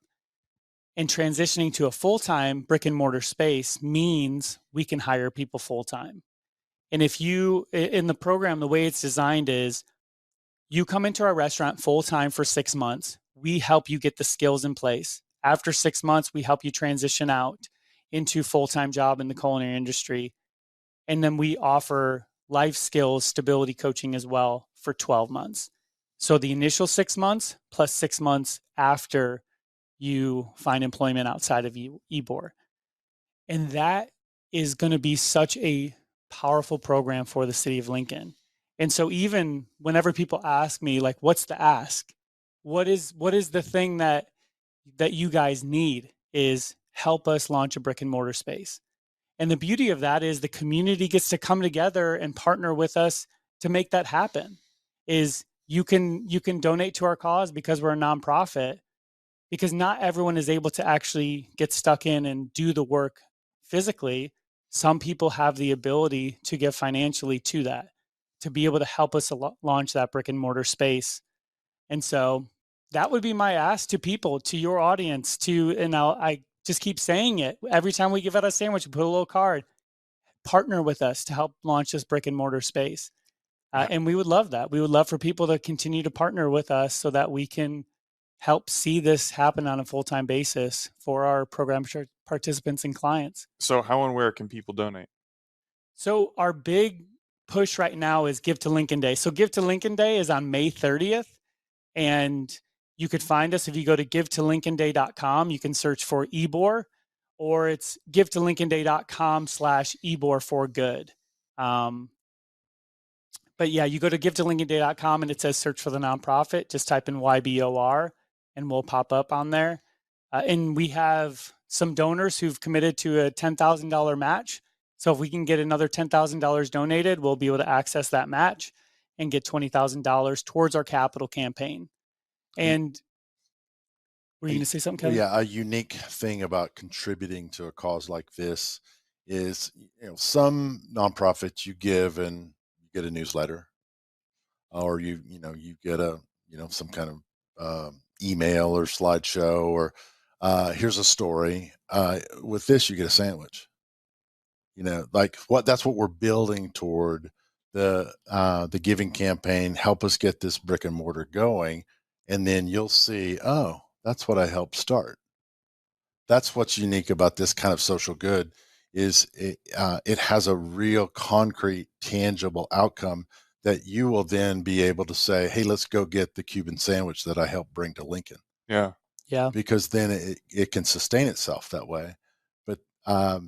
And transitioning to a full-time brick and mortar space means we can hire people full-time. And if you, in the program, the way it's designed is you come into our restaurant full-time for 6 months. We help you get the skills in place. After 6 months, we help you transition out into full-time job in the culinary industry. And then we offer life skills stability coaching as well for 12 months. So the initial 6 months plus 6 months after you find employment outside of Ybor. And that is going to be such a powerful program for the city of Lincoln. And so even whenever people ask me, like, what's the ask? what is the thing that you guys need is help us launch a brick and mortar space. And the beauty of that is the community gets to come together and partner with us to make that happen. Is you can donate to our cause because we're a nonprofit, because not everyone is able to actually get stuck in and do the work physically. Some people have the ability to give financially to that, to be able to help us launch that brick and mortar space. And so that would be my ask to people, to your audience, and I just keep saying it. Every time we give out a sandwich, we put a little card, partner with us to help launch this brick and mortar space. And we would love that. We would love for people to continue to partner with us so that we can help see this happen on a full-time basis for our program participants and clients. So how and where can people donate? So our big push right now is Give to Lincoln Day. So Give to Lincoln Day is on May 30th. And you could find us if you go to givetolincolnday.com. You can search for Ybor, or it's givetolincolnday.com/Ybor for good. But yeah, you go to givetolincolnday.com and it says search for the nonprofit. Just type in YBOR and we'll pop up on there. And we have some donors who've committed to a $10,000 match. So if we can get another $10,000 donated, we'll be able to access that match and get $20,000 towards our capital campaign. And were you going to say something, Kevin? Yeah, a unique thing about contributing to a cause like this is, some nonprofits you give and you get a newsletter, or you get some kind of email or slideshow, or here's a story. With this, you get a sandwich. That's what we're building toward. The giving campaign, help us get this brick and mortar going, and then you'll see, oh, that's what I helped start. That's what's unique about this kind of social good, is it has a real concrete, tangible outcome that you will then be able to say, hey, let's go get the Cuban sandwich that I helped bring to Lincoln. Yeah. Because then it can sustain itself that way. But I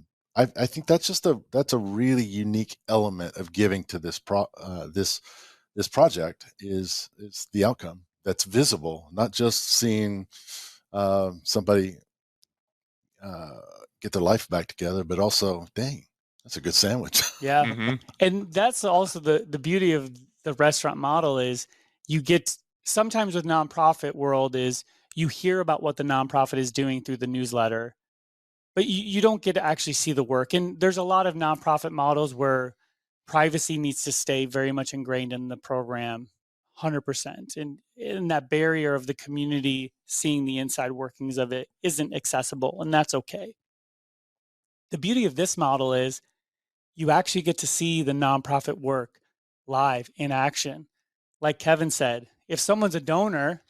think that's a really unique element of giving to this this project is the outcome that's visible, not just seeing somebody get their life back together, but also, dang, that's a good sandwich. Yeah. Mm-hmm. And that's also the beauty of the restaurant model is you get sometimes with nonprofit world is you hear about what the nonprofit is doing through the newsletter, but you don't get to actually see the work. And there's a lot of nonprofit models where privacy needs to stay very much ingrained in the program, 100%. And that barrier of the community seeing the inside workings of it isn't accessible, and that's okay. The beauty of this model is you actually get to see the nonprofit work live in action. Like Kevin said, if someone's a donor,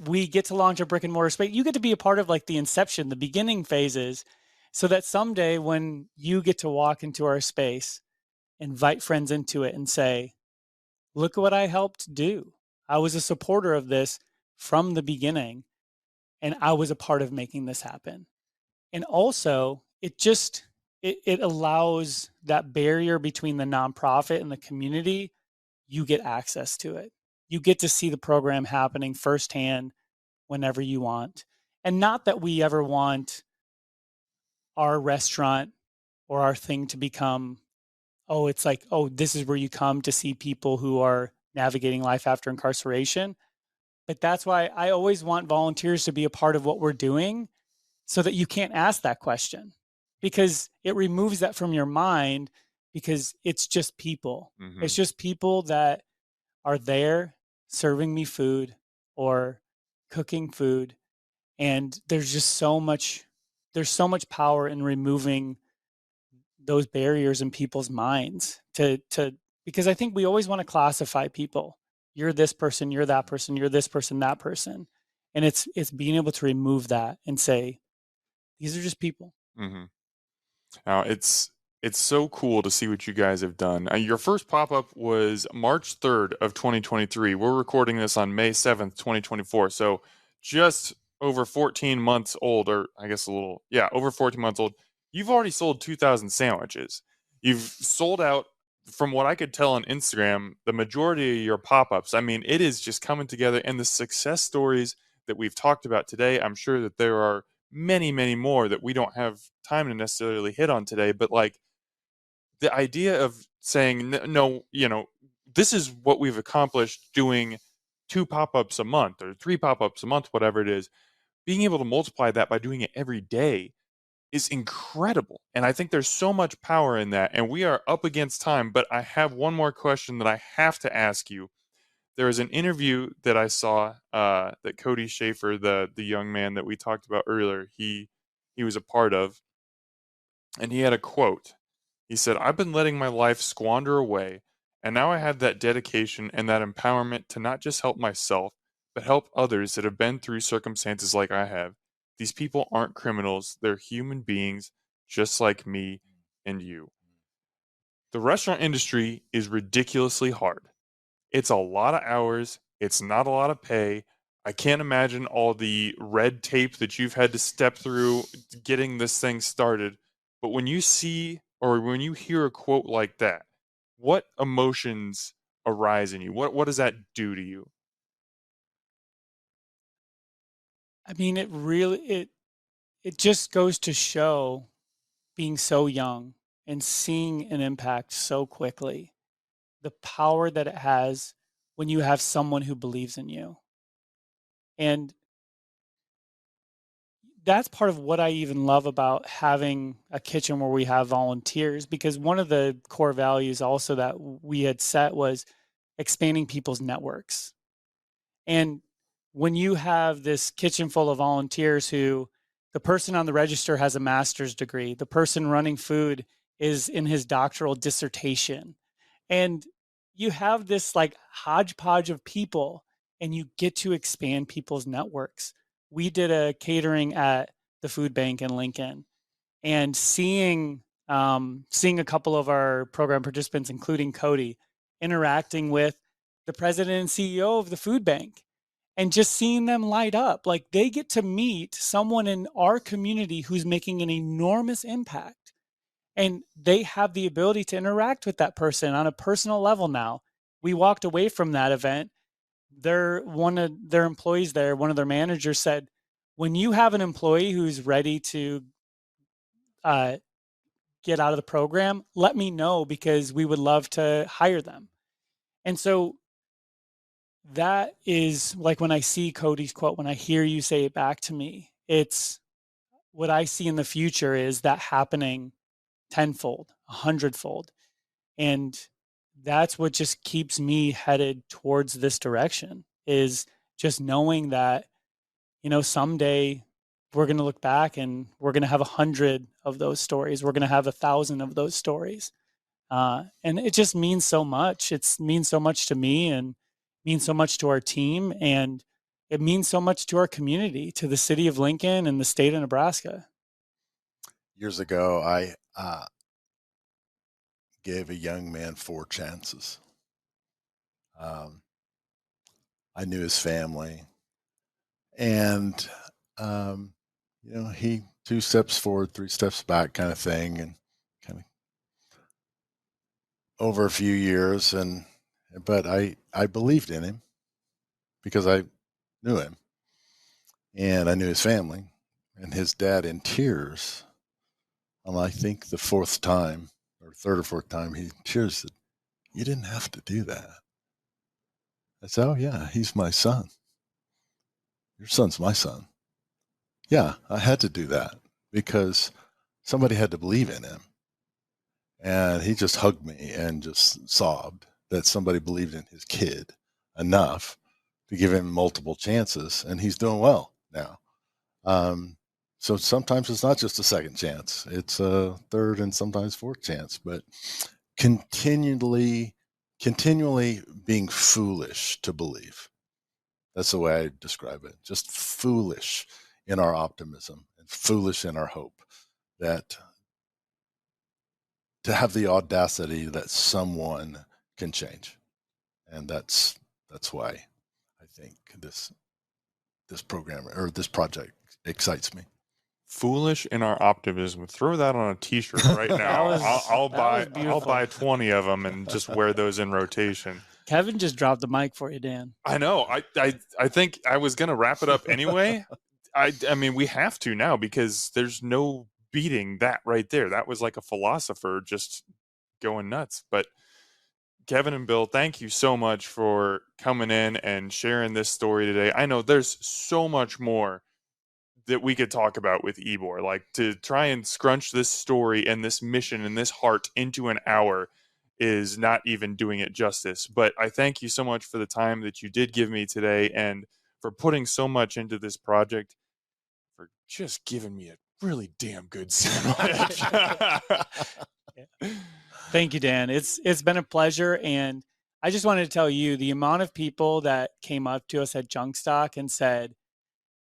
we get to launch a brick and mortar space. You get to be a part of like the inception, the beginning phases, so that someday when you get to walk into our space, invite friends into it and say, look at what I helped do. I was a supporter of this from the beginning, and I was a part of making this happen. And also, it allows that barrier between the nonprofit and the community. You get access to it. You get to see the program happening firsthand whenever you want. And not that we ever want our restaurant or our thing to become, it's like, this is where you come to see people who are navigating life after incarceration. But that's why I always want volunteers to be a part of what we're doing, so that you can't ask that question, because it removes that from your mind, because it's just people. Mm-hmm. It's just people that are there serving me food or cooking food. And there's so much power in removing those barriers in people's minds because I think we always want to classify people. You're this person, you're that person, you're this person, that person. And it's being able to remove that and say, these are just people. Mm-hmm. Now it's so cool to see what you guys have done. Your first pop-up was March 3rd of 2023. We're recording this on May 7th, 2024. So just over 14 months old, or I guess over 14 months old. You've already sold 2,000 sandwiches. You've sold out from what I could tell on Instagram, the majority of your pop-ups, I mean, it is just coming together. And the success stories that we've talked about today, I'm sure that there are many, many more that we don't have time to necessarily hit on today. But like the idea of saying, no, this is what we've accomplished doing 2 pop-ups a month or 3 pop-ups a month, whatever it is, being able to multiply that by doing it every day is incredible. And I think there's so much power in that. And we are up against time, but I have one more question that I have to ask you. There was an interview that I saw that Cody Schaefer, the young man that we talked about earlier, he was a part of, and he had a quote. He said, "I've been letting my life squander away, and now I have that dedication and that empowerment to not just help myself, but help others that have been through circumstances like I have. These people aren't criminals, they're human beings just like me and you." The restaurant industry is ridiculously hard. It's a lot of hours, it's not a lot of pay. I can't imagine all the red tape that you've had to step through getting this thing started. But when you see or when you hear a quote like that, what emotions arise in you? What does that do to you? I mean, it just goes to show, being so young and seeing an impact so quickly, the power that it has when you have someone who believes in you. And that's part of what I even love about having a kitchen where we have volunteers, because one of the core values also that we had set was expanding people's networks. And when you have this kitchen full of volunteers who, the person on the register has a master's degree, the person running food is in his doctoral dissertation, and you have this like hodgepodge of people, and you get to expand people's networks. We did a catering at the food bank in Lincoln, and seeing a couple of our program participants, including Cody, interacting with the president and CEO of the food bank, and just seeing them light up. Like, they get to meet someone in our community who's making an enormous impact, and they have the ability to interact with that person on a personal level now. We walked away from that event. One of their employees there, one of their managers said, when you have an employee who's ready to get out of the program, let me know, because we would love to hire them. And so that is like, when I see Cody's quote, when I hear you say it back to me, it's what I see in the future is that happening tenfold, 100-fold. And that's what just keeps me headed towards this direction, is just knowing that, someday we're going to look back and we're going to have 100 of those stories. We're going to have 1,000 of those stories. And it just means so much. It means so much to me, and means so much to our team. And it means so much to our community, to the city of Lincoln and the state of Nebraska. Years ago, I gave a young man 4 chances. I knew his family, and he 2 steps forward, 3 steps back, kind of thing, and kind of over a few years. But I believed in him because I knew him, and I knew his family, and his dad, in tears, on I think the 4th time or 3rd or 4th time, he tears said, "You didn't have to do that." I said, "Oh yeah, he's my son. Your son's my son." Yeah, I had to do that because somebody had to believe in him. And he just hugged me and just sobbed that somebody believed in his kid enough to give him multiple chances, and he's doing well now. So sometimes it's not just a second chance; it's a 3rd and sometimes 4th chance. But continually being foolish to believe. That's the way I describe it. Just foolish in our optimism and foolish in our hope that to have the audacity that someone can change. And that's why I think this program or this project excites me. Foolish in our optimism. Throw that on a T-shirt right now. I'll buy 20 of them and just wear those in rotation. Kevin just dropped the mic for you, Dan. I know. I think I was gonna wrap it up anyway. I mean, we have to now because there's no beating that right there. That was like a philosopher just going nuts. But Kevin and Bill, thank you so much for coming in and sharing this story today. I know there's so much more that we could talk about with Ybor. Like, to try and scrunch this story and this mission and this heart into an hour is not even doing it justice. But I thank you so much for the time that you did give me today and for putting so much into this project, for just giving me a really damn good sandwich. Thank you, Dan. It's been a pleasure. And I just wanted to tell you the amount of people that came up to us at Junk Stock and said,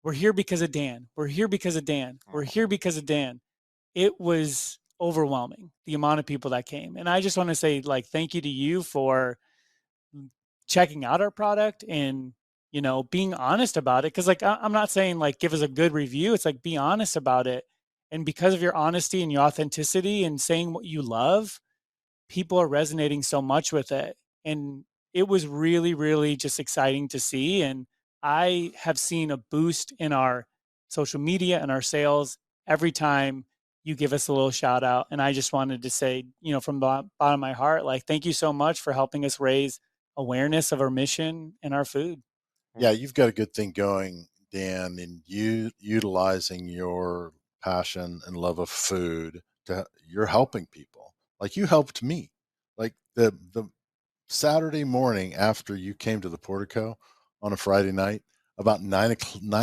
we're here because of Dan. We're here because of Dan. We're here because of Dan. It was overwhelming, the amount of people that came. And I just want to say, like, thank you to you for checking out our product and, you know, being honest about it. Cause like, I'm not saying like, give us a good review. It's like, be honest about it. And because of your honesty and your authenticity and saying what you love, people are resonating so much with it. And it was really, really just exciting to see. And I have seen a boost in our social media and our sales every time you give us a little shout out. And I just wanted to say, you know, from the bottom of my heart, like, thank you so much for helping us raise awareness of our mission and our food. Yeah, you've got a good thing going, Dan, in you utilizing your passion and love of food you're helping people. Like, you helped me. Like the Saturday morning after you came to the Portico on a Friday night, about 9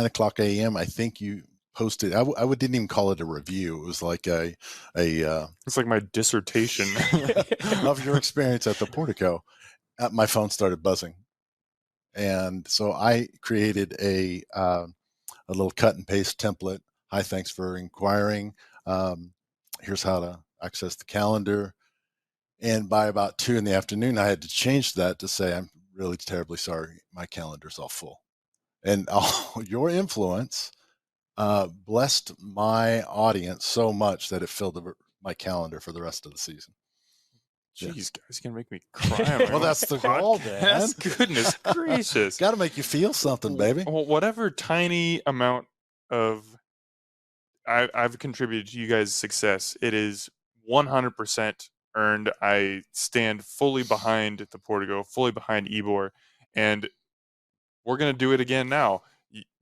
o'clock a.m., I think you posted. I didn't even call it a review. It was like it's like my dissertation of your experience at the Portico. My phone started buzzing, and so I created a little cut and paste template. Hi, thanks for inquiring. Here's how to access the calendar. And by about 2 p.m, I had to change that to say, I'm really terribly sorry, my calendar's all full. And your influence blessed my audience so much that it filled my calendar for the rest of the season. Jeez, guys, you're gonna make me cry. Well, that's the goal, man. Goodness gracious. Got to make you feel something, baby. Well, whatever tiny amount of I've contributed to you guys' success, it is 100% earned. I stand fully behind the Portico, fully behind Ybor, and we're going to do it again now.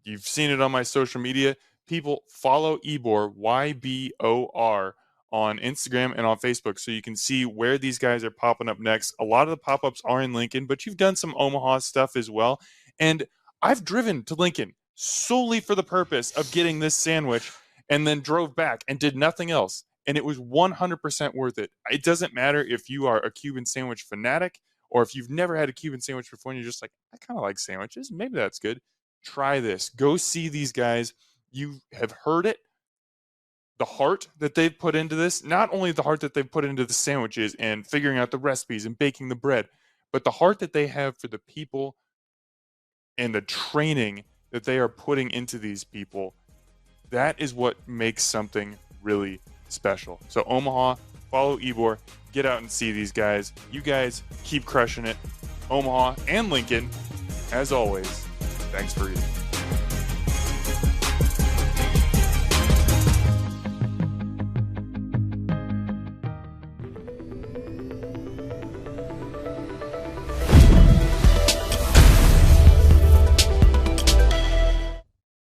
You've seen it on my social media. People, follow Ybor, YBOR, on Instagram and on Facebook so you can see where these guys are popping up next. A lot of the pop-ups are in Lincoln, but you've done some Omaha stuff as well. And I've driven to Lincoln solely for the purpose of getting this sandwich and then drove back and did nothing else. And it was 100% worth it. It doesn't matter if you are a Cuban sandwich fanatic or if you've never had a Cuban sandwich before and you're just like, I kind of like sandwiches. Maybe that's good. Try this. Go see these guys. You have heard it. The heart that they've put into this, not only the heart that they've put into the sandwiches and figuring out the recipes and baking the bread, but the heart that they have for the people and the training that they are putting into these people. That is what makes something really special. So Omaha, follow Ybor, get out and see these guys. You guys keep crushing it. Omaha and Lincoln, as always, thanks for eating.